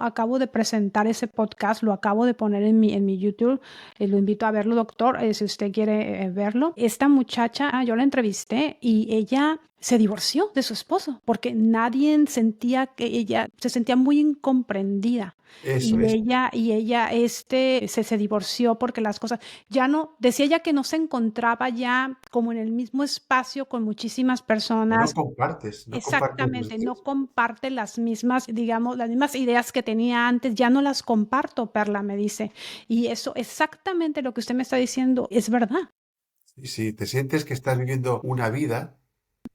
acabo de presentar ese podcast, lo acabo de poner en mi YouTube, lo invito a verlo, doctor, si usted quiere, verlo. Esta muchacha, yo la entrevisté y ella se divorció de su esposo, porque nadie sentía que ella se sentía muy incomprendida. Eso Y es. ella, se divorció porque las cosas ya no, decía ella que no se encontraba ya como en el mismo espacio con muchísimas No personas. compartes, no compartes los Exactamente, no gustos. comparte las mismas, digamos, las mismas ideas que tenía antes, ya no las comparto, Perla, me dice. Y eso, exactamente lo que usted me está diciendo, es verdad. Y si te sientes que estás viviendo una vida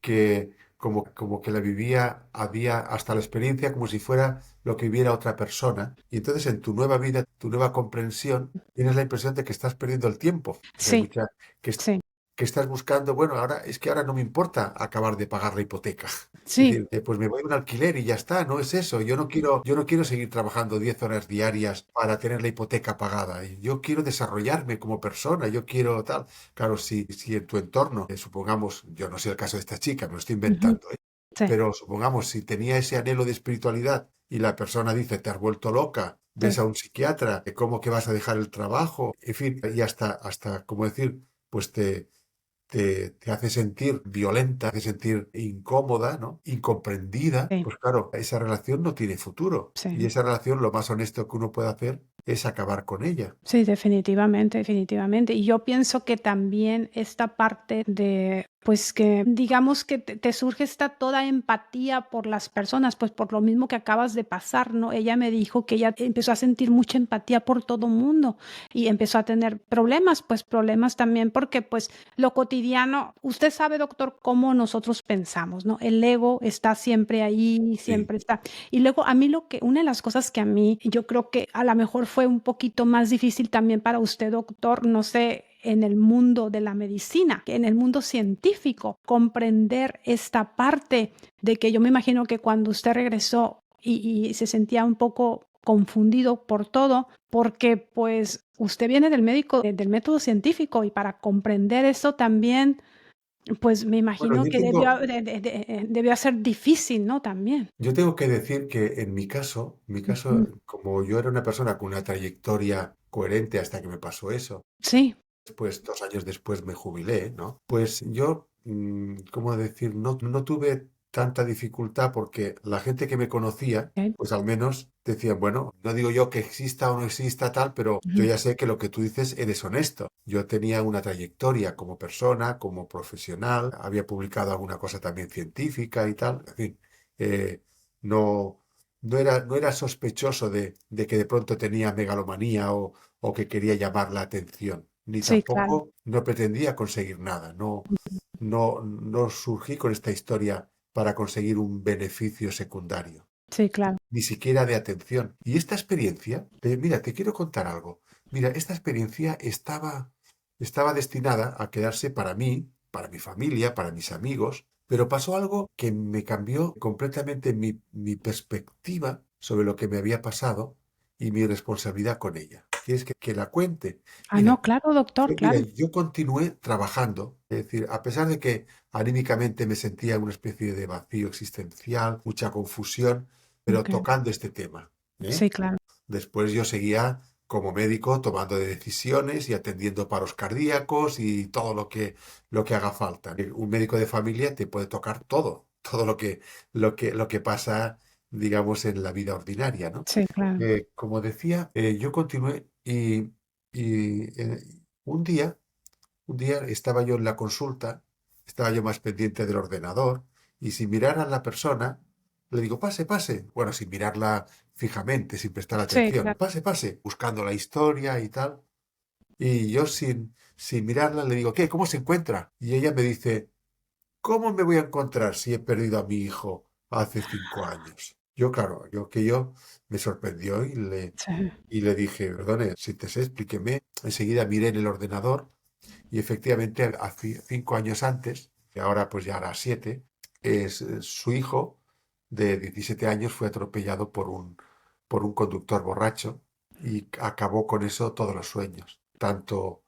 que como que la vivía había hasta la experiencia como si fuera lo que viviera otra persona. Y entonces en tu nueva vida, tu nueva comprensión, tienes la impresión de que estás perdiendo el tiempo. Porque hay Sí, mucha, que, sí, que estás buscando, bueno, ahora no me importa acabar de pagar la hipoteca. Es sí, decir, pues me voy a un alquiler y ya está, no es eso. Yo no quiero seguir trabajando 10 horas diarias para tener la hipoteca pagada. Yo quiero desarrollarme como persona, yo quiero tal. Claro, si en tu entorno, supongamos, yo no sé el caso de esta chica, me lo estoy ujú, inventando, ¿eh? sí, Pero supongamos, si tenía ese anhelo de espiritualidad y la persona dice, te has vuelto loca, ves sí, a un psiquiatra, ¿cómo que vas a dejar el trabajo? En fin, y hasta, como decir, pues te hace sentir violenta, te hace sentir incómoda, ¿no? Incomprendida, sí, pues claro, esa relación no tiene futuro. Y sí. esa relación, lo más honesto que uno puede hacer es acabar con ella. Sí, definitivamente, definitivamente. Y yo pienso que también esta parte de, pues que digamos que te surge esta toda empatía por las personas, pues por lo mismo que acabas de pasar, ¿no? Ella me dijo que ella empezó a sentir mucha empatía por todo mundo y empezó a tener problemas, pues problemas también porque pues lo cotidiano, usted sabe, doctor, cómo nosotros pensamos, ¿no? El ego está siempre ahí, Sí. siempre está. Y luego a mí una de las cosas que a mí, yo creo que a lo mejor fue un poquito más difícil también para usted, doctor, no sé, en el mundo de la medicina, que en el mundo científico, comprender esta parte de que yo me imagino que cuando usted regresó y se sentía un poco confundido por todo, porque pues usted viene del médico, del método científico y para comprender eso también, pues me Bueno, imagino que debió ser difícil, ¿no? También. yo tengo que decir que en mi caso, Ujú. como yo era una persona con una trayectoria coherente hasta que me pasó eso, Sí. pues 2 años después me jubilé, ¿no? Pues yo, ¿cómo decir? No tuve tanta dificultad porque la gente que me conocía, Okey. pues al menos decían, bueno, no digo yo que exista o no exista tal, pero yo Ujú. ya sé que lo que tú dices eres honesto. Yo tenía una trayectoria como persona, como profesional, había publicado alguna cosa también científica y tal, en fin, no. no era sospechoso de que de pronto tenía megalomanía o que quería llamar la atención, ni Sí, claro. tampoco no pretendía conseguir nada. No surgí con esta historia para conseguir un beneficio secundario, Sí, claro. ni siquiera de atención. Y esta experiencia, mira, te quiero contar algo. Mira, esta experiencia estaba destinada a quedarse para mí, para mi familia, para mis amigos, pero pasó algo que me cambió completamente mi perspectiva sobre lo que me había pasado y mi responsabilidad con ella. ¿Quieres que la cuente? Ah, no, Mira, claro, doctor, mira, claro. yo continué trabajando, es decir, a pesar de que anímicamente me sentía en una especie de vacío existencial, mucha confusión, pero Okey. tocando este tema, ¿eh? Sí, claro. Después yo seguía como médico tomando decisiones y atendiendo paros cardíacos y todo lo que haga falta. Un médico de familia te puede tocar todo, todo lo que pasa, digamos, en la vida ordinaria, ¿no? Sí, claro. Como decía, yo continué y un día, un día estaba yo en la consulta, estaba yo más pendiente del ordenador y sin mirar a la persona, le digo, pase, pase. Bueno, sin mirarla fijamente, sin prestar Sí, atención. claro. Pase, pase, buscando la historia y tal. Y yo sin mirarla le digo, ¿qué? ¿Cómo se encuentra? Y ella me dice, ¿cómo me voy a encontrar si he perdido a mi hijo hace 5 años? Yo, claro, yo me sorprendió Sí. y le dije, perdone, siéntese, explíqueme. Enseguida miré en el ordenador y efectivamente, hace 5 años antes, que ahora pues ya hará 7, su hijo de 17 años fue atropellado por un conductor borracho y acabó con eso todos los sueños. Tanto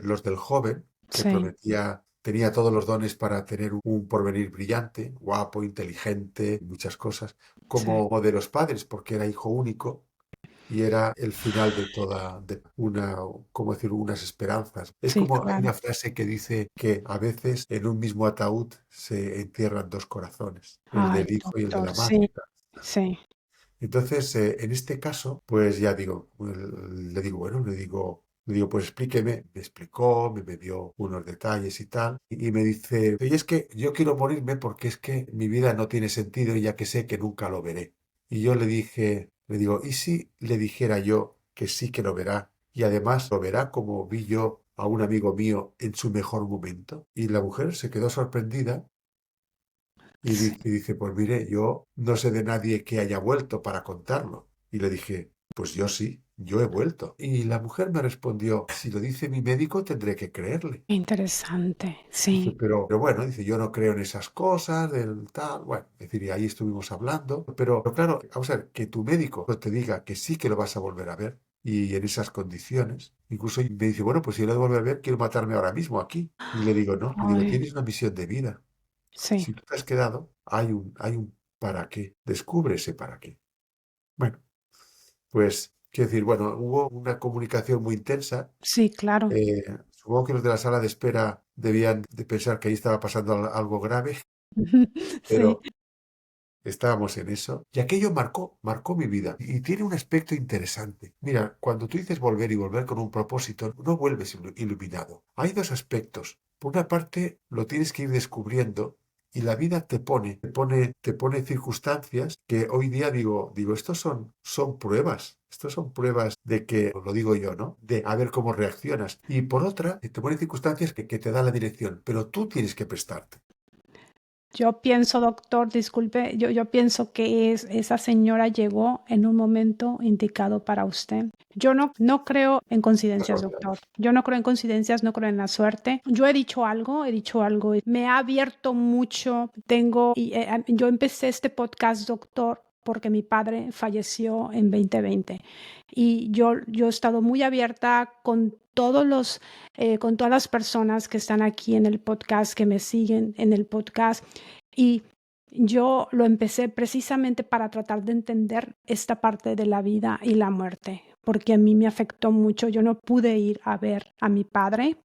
los del joven, que Sí, prometía, tenía todos los dones para tener un porvenir brillante, guapo, inteligente, muchas cosas, sí. como de los padres, porque era hijo único y era el final de de una, ¿cómo decir?, unas esperanzas. Es Sí, como hay claro. una frase que dice que a veces en un mismo ataúd se entierran dos corazones, el Ay, del hijo y el de doctor, la sí, madre. sí. Entonces, en este caso, pues ya digo, le digo, bueno, le digo, pues explíqueme. Me explicó, me dio unos detalles y tal, y me dice, oye, es que yo quiero morirme porque es que mi vida no tiene sentido ya que sé que nunca lo veré. Y yo le dije, le digo, ¿y si le dijera yo que sí que lo verá? Y además lo verá como vi yo a un amigo mío en su mejor momento. Y la mujer se quedó sorprendida Sí. y dice, pues mire, yo no sé de nadie que haya vuelto para contarlo. Y le dije, pues yo sí, yo he vuelto. Y la mujer me respondió, si lo dice mi médico, tendré que creerle. Interesante. Dice, Sí. pero bueno, dice, yo no creo en esas cosas, del tal, bueno, es decir, y ahí estuvimos hablando, pero claro, vamos a ver, que tu médico te diga que sí que lo vas a volver a ver y en esas condiciones, incluso me dice, bueno, pues si lo he de volver a ver, quiero matarme ahora mismo aquí. Y le digo, no, le digo, Ay, tienes una misión de vida. sí. Si tú te has quedado, hay un para qué. Descubre ese para qué. Bueno, pues, quiero decir, bueno, hubo una comunicación muy intensa. Sí, claro. Supongo que los de la sala de espera debían de pensar que ahí estaba pasando algo grave, Sí. pero estábamos en eso. Y aquello marcó mi vida. Y tiene un aspecto interesante. Mira, cuando tú dices volver y volver con un propósito, no vuelves iluminado. Hay dos aspectos. Por una parte, lo tienes que ir descubriendo y la vida te pone circunstancias que hoy día digo, estos son pruebas. Estos son pruebas de que, lo digo yo, ¿no? De a ver cómo reaccionas. Y por otra, te pone circunstancias que te dan la dirección, pero tú tienes que prestarte. Yo pienso, doctor, disculpe, yo pienso que esa señora llegó en un momento indicado para usted. Yo no creo en coincidencias, doctor. Yo no creo en coincidencias, no creo en la suerte. Yo he dicho algo, me ha abierto mucho. Yo empecé este podcast, doctor, porque mi padre falleció en 2020 y yo he estado muy abierta con con todas las personas que están aquí en el podcast, que me siguen en el podcast. Y yo lo empecé precisamente para tratar de entender esta parte de la vida y la muerte, porque a mí me afectó mucho. Yo no pude ir a ver a mi padre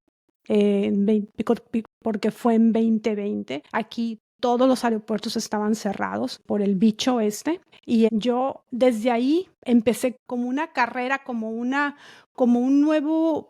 porque fue en 2020. Aquí todos los aeropuertos estaban cerrados por el bicho este. Y yo desde ahí empecé como una carrera, como un nuevo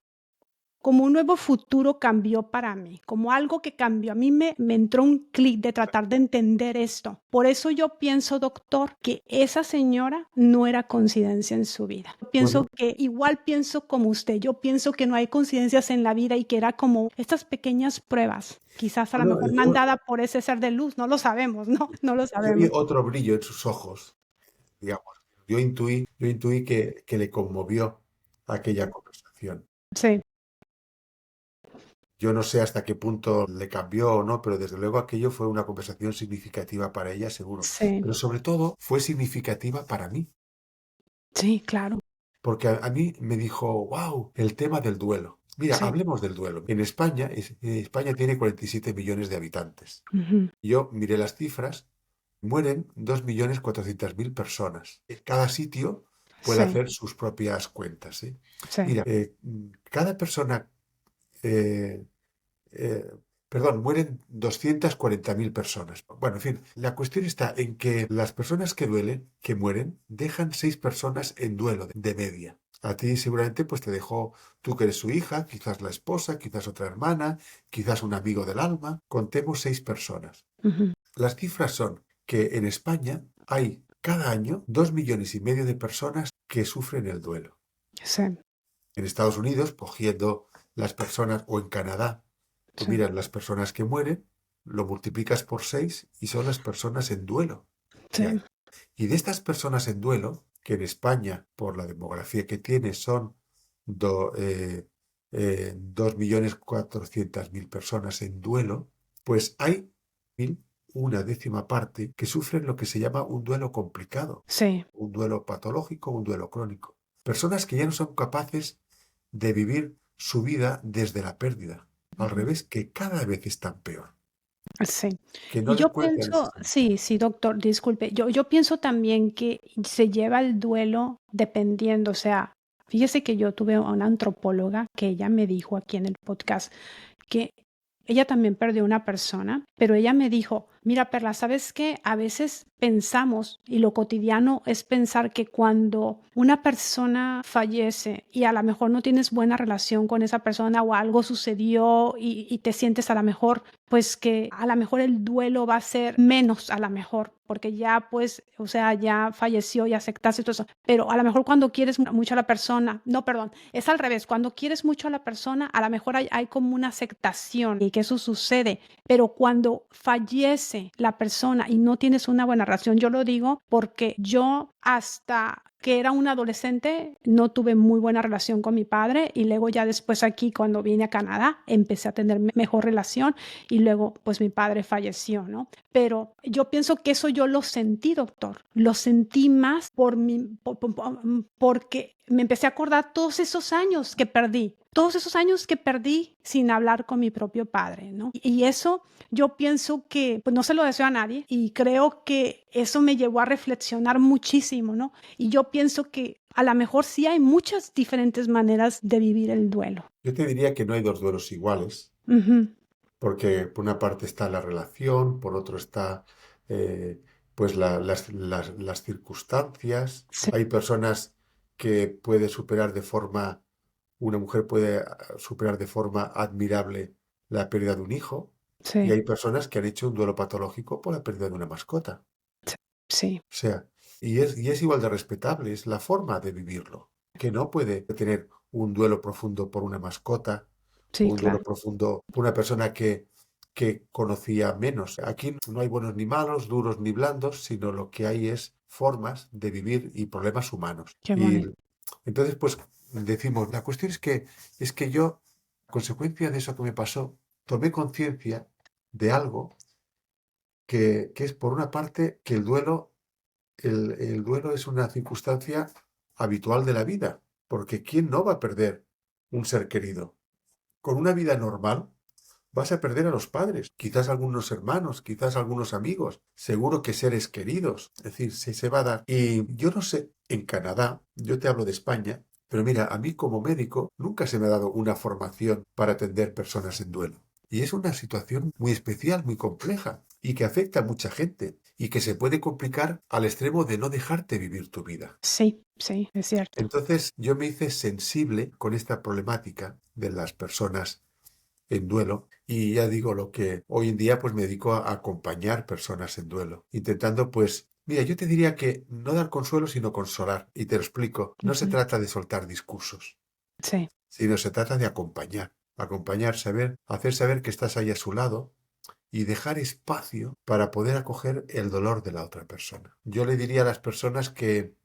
como un nuevo futuro cambió para mí, como algo que cambió. A mí me entró un clic de tratar de entender esto. Por eso yo pienso, doctor, que esa señora no era coincidencia en su vida. Bueno, Pienso que igual pienso como usted. Yo pienso que no hay coincidencias en la vida y que era como estas pequeñas pruebas, quizás a lo bueno, mejor mandada por ese ser de luz. No lo sabemos, ¿no? No lo yo vi sabemos. otro brillo en sus ojos, digamos. Yo intuí que le conmovió aquella conversación. Sí, Yo no sé hasta qué punto le cambió o no, pero desde luego aquello fue una conversación significativa para ella, seguro. sí, Pero sobre todo fue significativa para mí, sí, claro. porque a mí me dijo, wow, el tema del duelo. Mira, Sí. hablemos del duelo. En España, España tiene 47 millones de habitantes. Ujú. Yo miré las cifras, mueren 2.400.000 personas. Cada sitio puede Sí, hacer sus propias cuentas, ¿eh? sí, Mira, cada persona eh, eh, perdón, mueren 240.000 personas. Bueno, en fin, la cuestión está en que las personas que duelen, que mueren, dejan 6 personas en duelo de media. A ti seguramente pues te dejó tú que eres su hija, quizás la esposa, quizás otra hermana, quizás un amigo del alma. Contemos 6 personas. ujú, Las cifras son que en España hay cada año 2,5 millones de personas que sufren el duelo. sí, En Estados Unidos, cogiendo las personas, o en Canadá, tú sí, miras las personas que mueren, lo multiplicas por 6 y son las personas en duelo que sí, hay. Y de estas personas en duelo, que en España, por la demografía que tiene, son 2,4 millones personas en duelo, pues hay una décima parte que sufren lo que se llama un duelo complicado, sí, un duelo patológico, un duelo crónico. Personas que ya no son capaces de vivir su vida desde la pérdida. Al ujú, revés, que cada vez están peor, sí. que no Y le yo encuentran ese pienso, sentido. sí, sí, doctor, disculpe, yo pienso también que se lleva el duelo dependiendo, o sea, fíjese que yo tuve una antropóloga que ella me dijo aquí en el podcast que ella también perdió una persona, pero ella me dijo, mira, Perla, ¿sabes qué? A veces pensamos, y lo cotidiano es pensar que cuando una persona fallece y a lo mejor no tienes buena relación con esa persona o algo sucedió y te sientes a lo mejor, pues que a lo mejor el duelo va a ser menos a lo mejor, porque ya pues, o sea, ya falleció y aceptaste todo eso. Pero a lo mejor cuando quieres mucho a la persona, no, perdón, es al revés, cuando quieres mucho a la persona, a lo mejor hay como una aceptación y que eso sucede, pero cuando fallece la persona y no tienes una buena relación, yo lo digo porque yo hasta que era un adolescente no tuve muy buena relación con mi padre y luego ya después aquí cuando vine a Canadá empecé a tener mejor relación y luego pues mi padre falleció, ¿no? Pero yo pienso que eso yo lo sentí, doctor. Lo sentí más porque me empecé a acordar todos esos años que perdí. Todos esos años que perdí sin hablar con mi propio padre, ¿no? Y eso yo pienso que pues no se lo deseo a nadie y creo que eso me llevó a reflexionar muchísimo, ¿no? Y yo pienso que a lo mejor sí hay muchas diferentes maneras de vivir el duelo. Yo te diría que no hay dos duelos iguales, Ujú, porque por una parte está la relación, por otro está eh, pues las circunstancias. sí, Hay personas que puede superar de forma, una mujer puede superar de forma admirable la pérdida de un hijo, y sí, hay personas que han hecho un duelo patológico por la pérdida de una mascota. sí, O sea, y es igual de respetable, es la forma de vivirlo, que no puede tener un duelo profundo por una mascota, o sí, un duelo claro. profundo por una persona que conocía menos. Aquí no hay buenos ni malos, duros ni blandos, sino lo que hay es formas de vivir y problemas humanos. Qué Y bonito. entonces, pues decimos, la cuestión es que yo, a consecuencia de eso que me pasó, tomé conciencia de algo que es, por una parte, que el duelo es una circunstancia habitual de la vida, porque ¿quién no va a perder un ser querido? Con una vida normal vas a perder a los padres, quizás algunos hermanos, quizás algunos amigos, seguro que seres queridos, es decir, se va a dar. Y yo no sé, en Canadá, yo te hablo de España, pero mira, a mí como médico nunca se me ha dado una formación para atender personas en duelo. Y es una situación muy especial, muy compleja y que afecta a mucha gente. y que se puede complicar al extremo de no dejarte vivir tu vida. Sí, sí, es cierto. Entonces yo me hice sensible con esta problemática de las personas en duelo y ya digo lo que hoy en día pues me dedico a acompañar personas en duelo, intentando pues, mira, yo te diría que no dar consuelo sino consolar y te lo explico, no se Ujú. trata de soltar discursos, Sí, sino se trata de acompañar, saber, hacer saber que estás ahí a su lado y dejar espacio para poder acoger el dolor de la otra persona. Yo le diría a las personas que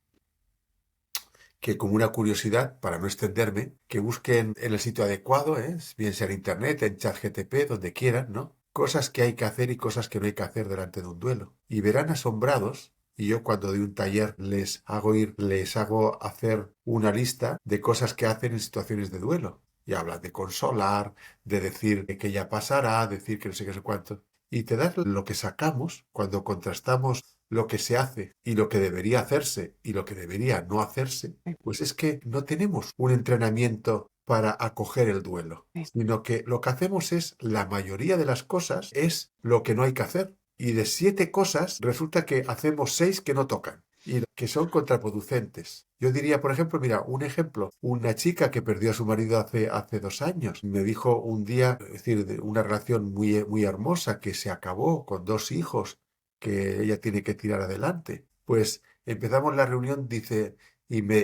como una curiosidad, para no extenderme, que busquen en el sitio adecuado, bien sea en internet, en ChatGPT, donde quieran, ¿no? Cosas que hay que hacer y cosas que no hay que hacer delante de un duelo. Y verán asombrados, y yo cuando doy un taller les hago hacer una lista de cosas que hacen en situaciones de duelo. Y hablan de consolar, de decir que ya pasará, decir que no sé qué, no sé cuánto. Y te das lo que sacamos cuando contrastamos lo que se hace y lo que debería hacerse y lo que debería no hacerse, sí, pues es que no tenemos un entrenamiento para acoger el duelo, sí. sino que lo que hacemos es, la mayoría de las cosas es lo que no hay que hacer. Y de 7 cosas resulta que hacemos 6 que no tocan y que son contraproducentes. Yo diría, por ejemplo, mira, un ejemplo, una chica que perdió a su marido hace 2 años, me dijo un día, es decir, de una relación muy, muy hermosa que se acabó con 2 hijos, que ella tiene que tirar adelante. Pues empezamos la reunión, dice, y me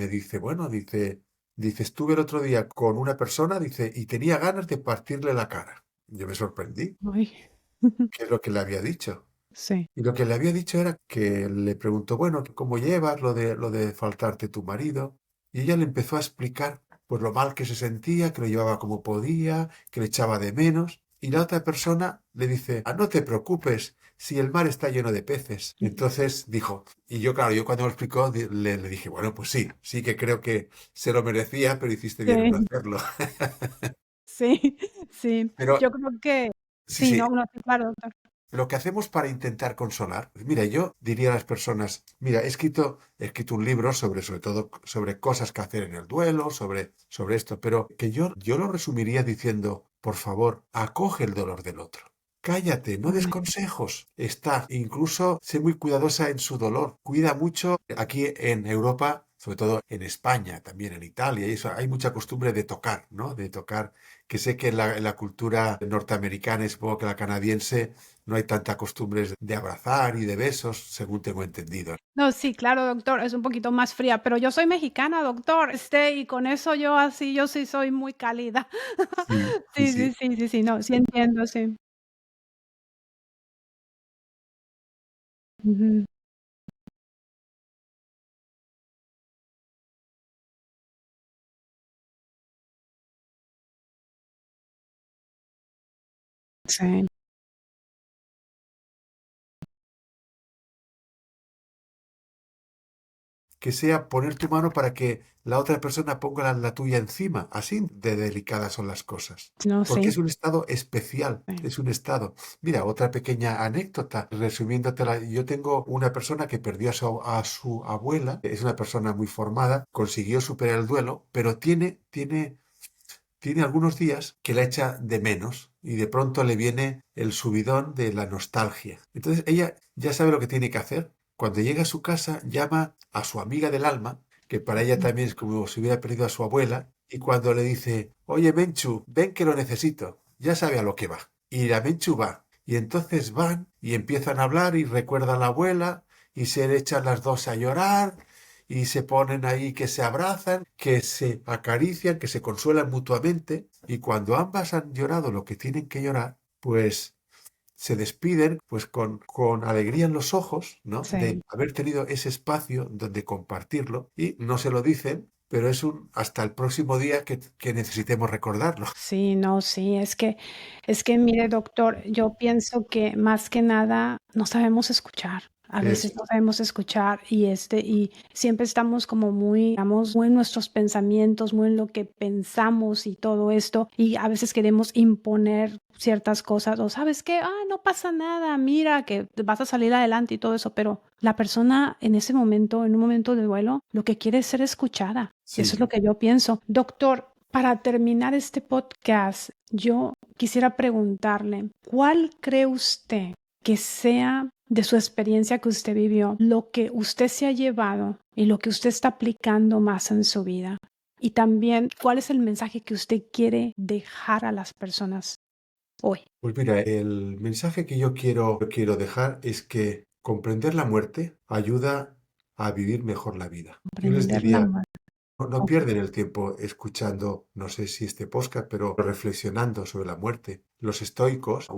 dice, bueno, dice, estuve el otro día con una persona, dice, y tenía ganas de partirle la cara. Yo me sorprendí, Ay. que es lo que le había dicho. Sí. Y lo que le había dicho era que le preguntó, bueno, ¿cómo llevas lo de faltarte tu marido? Y ella le empezó a explicar, pues lo mal que se sentía, que lo llevaba como podía, que le echaba de menos. Y la otra persona le dice, no te preocupes, si el mar está lleno de peces. Entonces dijo, y yo, claro, yo cuando me lo explicó, le dije, bueno, pues sí, sí que creo que se lo merecía, pero hiciste bien en no Sí, hacerlo. sí, sí. Pero Yo creo que sí, sí, sí, no, no, sí, claro, doctor. lo que hacemos para intentar consolar, mira, yo diría a las personas, mira, he escrito un libro sobre todo sobre cosas que hacer en el duelo, sobre esto, pero que yo lo resumiría diciendo, por favor, acoge el dolor del otro. Cállate, no des Amén. consejos. Está, incluso sé muy cuidadosa en su dolor. Cuida mucho aquí en Europa, sobre todo en España, también en Italia, y eso, hay mucha costumbre de tocar, ¿no? De tocar, que sé que en la cultura norteamericana y supongo que la canadiense no hay tanta costumbre de abrazar y de besos, según tengo entendido. No, sí, claro, doctor, es un poquito más fría, pero yo soy mexicana, doctor, y con eso yo así, yo sí soy muy cálida. Sí, sí, Sí, sí, sí. sí, sí, sí, no, sí entiendo, sí. Ujú. Sí. Que sea poner tu mano para que la otra persona ponga la tuya encima. Así de delicadas son las cosas. No, Porque sí, es un estado especial, sí. es un estado. Mira, otra pequeña anécdota, resumiéndotela. Yo tengo una persona que perdió a su abuela, es una persona muy formada, consiguió superar el duelo, pero tiene algunos días que la echa de menos y de pronto le viene el subidón de la nostalgia. Entonces ella ya sabe lo que tiene que hacer. Cuando llega a su casa, llama a su amiga del alma, que para ella Ujú. también es como si hubiera perdido a su abuela, y cuando le dice, oye Menchu, ven que lo necesito, ya sabe a lo que va. Y la Menchu va. Y entonces van y empiezan a hablar y recuerdan a la abuela y se echan las dos a llorar y se ponen ahí que se abrazan, que se acarician, que se consuelan mutuamente y cuando ambas han llorado lo que tienen que llorar, pues se despiden pues con alegría en los ojos, ¿no? De Sí. haber tenido ese espacio donde compartirlo y no se lo dicen, pero es un hasta el próximo día que necesitemos recordarlo. Sí, no, sí, es que mire, doctor, yo pienso que más que nada no sabemos escuchar. A veces Eso, no sabemos escuchar y siempre estamos como muy, digamos, muy en nuestros pensamientos, muy en lo que pensamos y todo esto, y a veces queremos imponer ciertas cosas, o ¿sabes qué? No pasa nada, mira que vas a salir adelante y todo eso, pero la persona en ese momento, en un momento de duelo, lo que quiere es ser escuchada. Eso es lo sí. que yo pienso. Doctor, para terminar este podcast, yo quisiera preguntarle, ¿cuál cree usted que sea de su experiencia que usted vivió, lo que usted se ha llevado y lo que usted está aplicando más en su vida. Y también, ¿cuál es el mensaje que usted quiere dejar a las personas hoy? Pues mira, el mensaje que yo quiero dejar es que comprender la muerte ayuda a vivir mejor la vida. Yo les Aprender la diría, muerte. no pierden el tiempo escuchando, no sé si este podcast, pero reflexionando sobre la muerte. Los estoicos,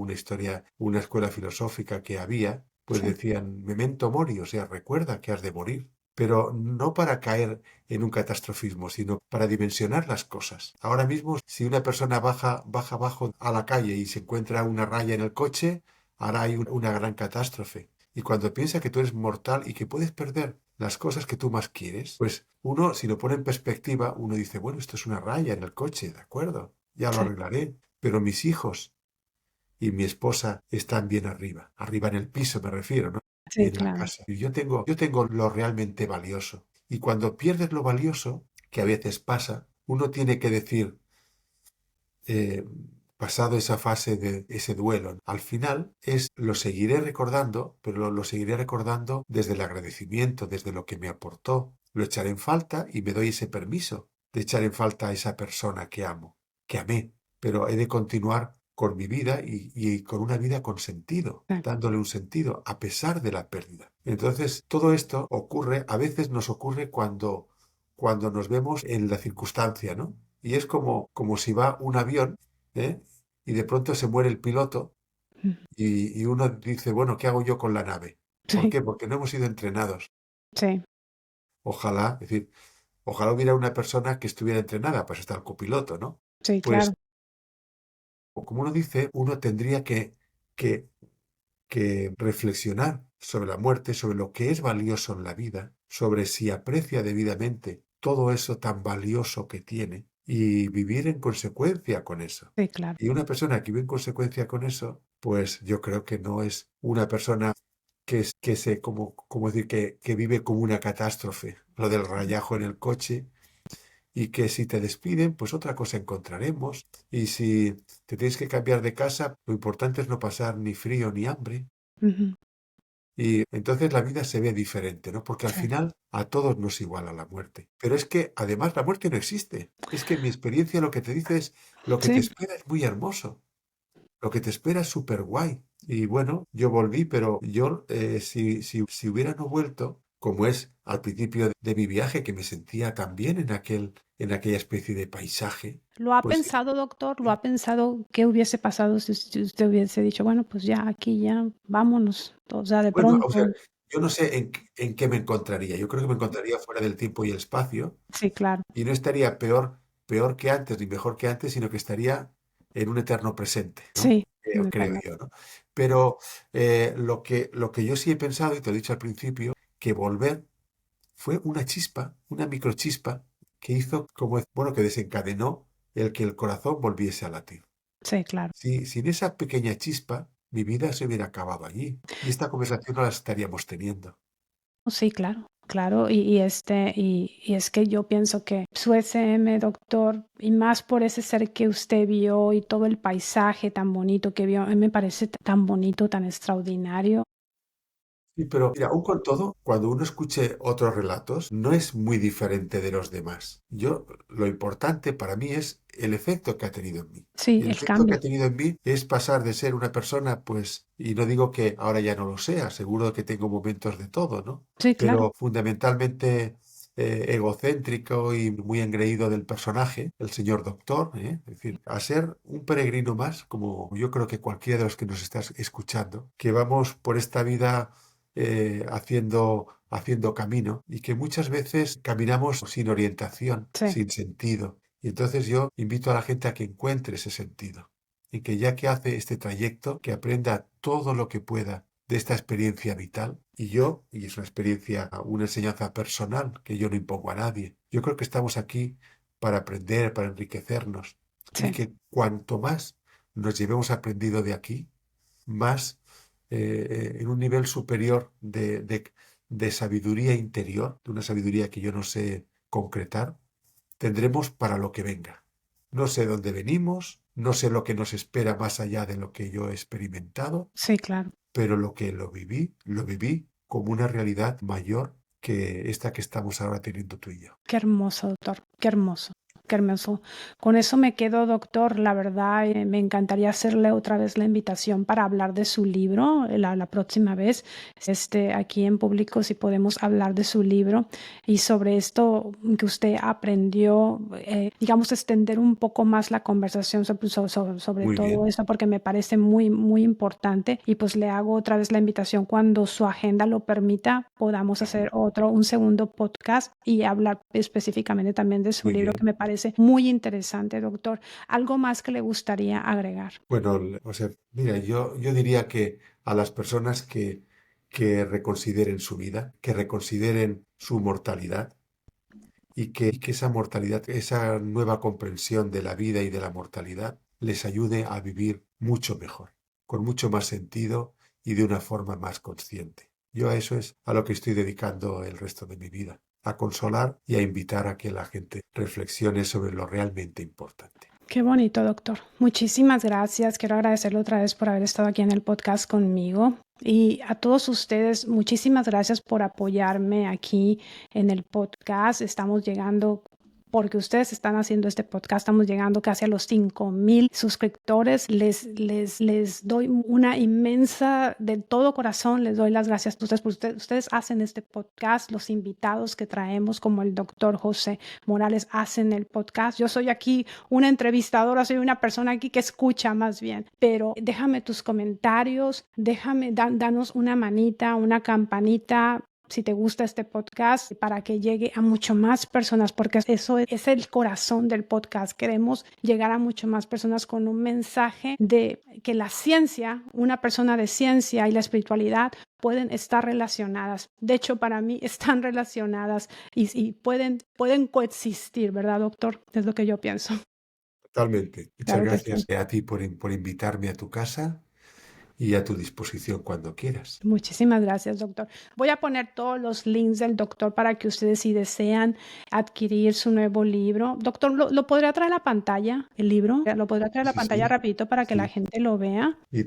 una escuela filosófica que había, pues Sí, decían, memento mori, o sea, recuerda que has de morir. Pero no para caer en un catastrofismo, sino para dimensionar las cosas. Ahora mismo, si una persona baja abajo a la calle y se encuentra una raya en el coche, ahora hay una gran catástrofe. Y cuando piensa que tú eres mortal y que puedes perder las cosas que tú más quieres, pues uno, si lo pone en perspectiva, uno dice, bueno, esto es una raya en el coche, ¿de acuerdo? Ya lo sí, arreglaré. Pero mis hijos y mi esposa están bien arriba en el piso me refiero, ¿no? sí, En la claro. casa. Y yo tengo lo realmente valioso. Y cuando pierdes lo valioso, que a veces pasa, uno tiene que decir, eh, pasado esa fase de ese duelo, al final lo seguiré recordando, pero lo seguiré recordando desde el agradecimiento, desde lo que me aportó. Lo echaré en falta y me doy ese permiso de echar en falta a esa persona que amo, que amé, pero he de continuar con mi vida y con una vida con sentido, Sí, dándole un sentido a pesar de la pérdida. Entonces, todo esto a veces nos ocurre cuando nos vemos en la circunstancia, ¿no? Y es como si va un avión, ¿eh? Y de pronto se muere el piloto mm, y uno dice, bueno, ¿qué hago yo con la nave? ¿Por sí, qué? Porque no hemos sido entrenados. sí, Ojalá, es decir, ojalá hubiera una persona que estuviera entrenada, pues está el copiloto, ¿no? sí, Pues, claro. como uno dice, uno tendría que, que reflexionar sobre la muerte, sobre lo que es valioso en la vida, sobre si aprecia debidamente todo eso tan valioso que tiene y vivir en consecuencia con eso. Sí, claro. Y una persona que vive en consecuencia con eso, pues yo creo que no es una persona como decir, que vive como una catástrofe, lo del rayajo en el coche, y que si te despiden, pues otra cosa encontraremos. Y si te tienes que cambiar de casa, lo importante es no pasar ni frío ni hambre. Ujú, Y entonces la vida se ve diferente, ¿no? Porque al sí, final a todos nos iguala la muerte. Pero es que además la muerte no existe. Es que en mi experiencia lo que te dice es, lo que te sí. espera es muy hermoso. Lo que te espera es súper guay. Y bueno, yo volví, pero yo, si hubiera no vuelto, como es al principio de mi viaje, que me sentía tan bien en aquella especie de paisaje, ¿Lo ha pues pensado, doctor? ¿Lo ha pensado qué hubiese pasado si usted hubiese dicho, bueno, pues ya aquí ya vámonos? O sea, de bueno, o sea, pronto. yo no sé en qué me encontraría. Yo creo que me encontraría fuera del tiempo y el espacio Sí, claro. y no estaría peor que antes ni mejor que antes, sino que estaría en un eterno presente, ¿no? Sí, Creo yo, ¿no? Pero lo que yo sí he pensado, y te lo he dicho al principio, que volver fue una chispa, una microchispa que hizo bueno, que desencadenó el que el corazón volviese a latir. sí, claro. Sin esa pequeña chispa, mi vida se hubiera acabado allí y esta conversación no la estaríamos teniendo. Sí, claro, claro. Y es que yo pienso que su SM, doctor, y más por ese ser que usted vio y todo el paisaje tan bonito que vio, a mí me parece tan bonito, tan extraordinario. Sí, pero mira, aún con todo, cuando uno escuche otros relatos, no es muy diferente de los demás. Lo importante para mí es el efecto que ha tenido en mí. Sí, Y el el efecto que cambio. ha tenido en mí es pasar de ser una persona, pues, y no digo que ahora ya no lo sea, seguro que tengo momentos de todo, ¿no? Sí, claro. Pero fundamentalmente egocéntrico y muy engreído del personaje, el señor doctor, ¿eh? Es decir, a ser un peregrino más, como yo creo que cualquiera de los que nos estás escuchando, que vamos por esta vida haciendo camino y que muchas veces caminamos sin orientación, Sí, sin sentido. Y entonces yo invito a la gente a que encuentre ese sentido y que ya que hace este trayecto, que aprenda todo lo que pueda de esta experiencia vital. Y es una experiencia, una enseñanza personal que yo no impongo a nadie. Yo creo que estamos aquí para aprender, para enriquecernos y sí, que cuanto más nos llevemos aprendido de aquí, más en un nivel superior de sabiduría interior, de una sabiduría que yo no sé concretar, tendremos para lo que venga. No sé dónde venimos, No sé lo que nos espera más allá de lo que yo he experimentado, Sí, claro. pero lo que lo viví como una realidad mayor que esta que estamos ahora teniendo tú y yo. Qué hermoso, doctor, qué hermoso, qué hermoso. Con eso me quedo, doctor. La verdad, me encantaría hacerle otra vez la invitación para hablar de su libro la próxima vez, aquí en público, si podemos hablar de su libro y sobre esto que usted aprendió, digamos, extender un poco más la conversación sobre Muy todo bien, eso, porque me parece muy, muy importante. Y pues le hago otra vez la invitación cuando su agenda lo permita, podamos hacer un segundo podcast y hablar específicamente también de su muy libro, que bien. me parece muy interesante, doctor. ¿Algo más que le gustaría agregar? Bueno, o sea, mira, yo diría que a las personas que reconsideren su vida, que reconsideren su mortalidad y que esa mortalidad, esa nueva comprensión de la vida y de la mortalidad les ayude a vivir mucho mejor, con mucho más sentido y de una forma más consciente. Yo a eso es a lo que estoy dedicando el resto de mi vida, a consolar y a invitar a que la gente reflexione sobre lo realmente importante. Qué bonito, doctor. Muchísimas gracias. Quiero agradecerle otra vez por haber estado aquí en el podcast conmigo. Y a todos ustedes, muchísimas gracias por apoyarme aquí en el podcast. Estamos llegando, porque ustedes están haciendo este podcast, estamos llegando casi a los 5,000 suscriptores. Les doy una inmensa, de todo corazón, les doy las gracias a ustedes, porque ustedes hacen este podcast, los invitados que traemos, como el doctor José Morales, hacen el podcast. Yo soy aquí una entrevistadora, soy una persona aquí que escucha más bien, pero déjame tus comentarios, danos una manita, una campanita, si te gusta este podcast, para que llegue a mucho más personas, porque eso es el corazón del podcast. Queremos llegar a mucho más personas con un mensaje de que la ciencia, una persona de ciencia y la espiritualidad pueden estar relacionadas. De hecho, para mí están relacionadas y pueden coexistir, ¿verdad, doctor? Es lo que yo pienso. Totalmente. Muchas Claro que sí. gracias a ti por invitarme a tu casa y a tu disposición cuando quieras. Muchísimas gracias, doctor. Voy a poner todos los links del doctor para que ustedes, si desean adquirir su nuevo libro. Doctor, ¿lo podría traer a la pantalla, el libro? ¿Lo podría traer a la Sí, pantalla sí, rapidito para que la sí. gente lo vea? Y,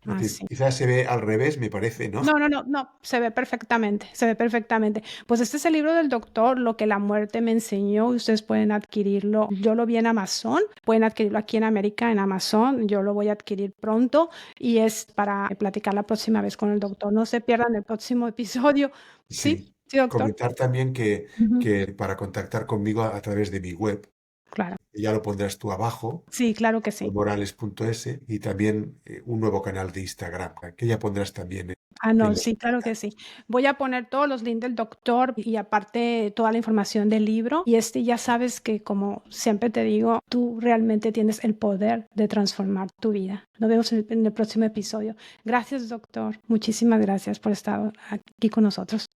Así. quizás se ve al revés, me parece, ¿no? No, se ve perfectamente, se ve perfectamente. Pues este es el libro del doctor, Lo que la muerte me enseñó. Ustedes pueden adquirirlo. Yo lo vi en Amazon, pueden adquirirlo aquí en América, en Amazon. Yo lo voy a adquirir pronto y es para platicar la próxima vez con el doctor. No se pierdan el próximo episodio. Sí. Sí, sí, doctor. Comentar también Ujú. que para contactar conmigo a través de mi web, Claro. ya lo pondrás tú abajo, Sí, claro que sí. morales.es, y también un nuevo canal de Instagram, que ya pondrás también en No, los sí, claro que sí. comentarios. Voy a poner todos los links del doctor y aparte toda la información del libro. Y ya sabes que, como siempre te digo, tú realmente tienes el poder de transformar tu vida. Nos vemos en el próximo episodio. Gracias, doctor. Muchísimas gracias por estar aquí con nosotros.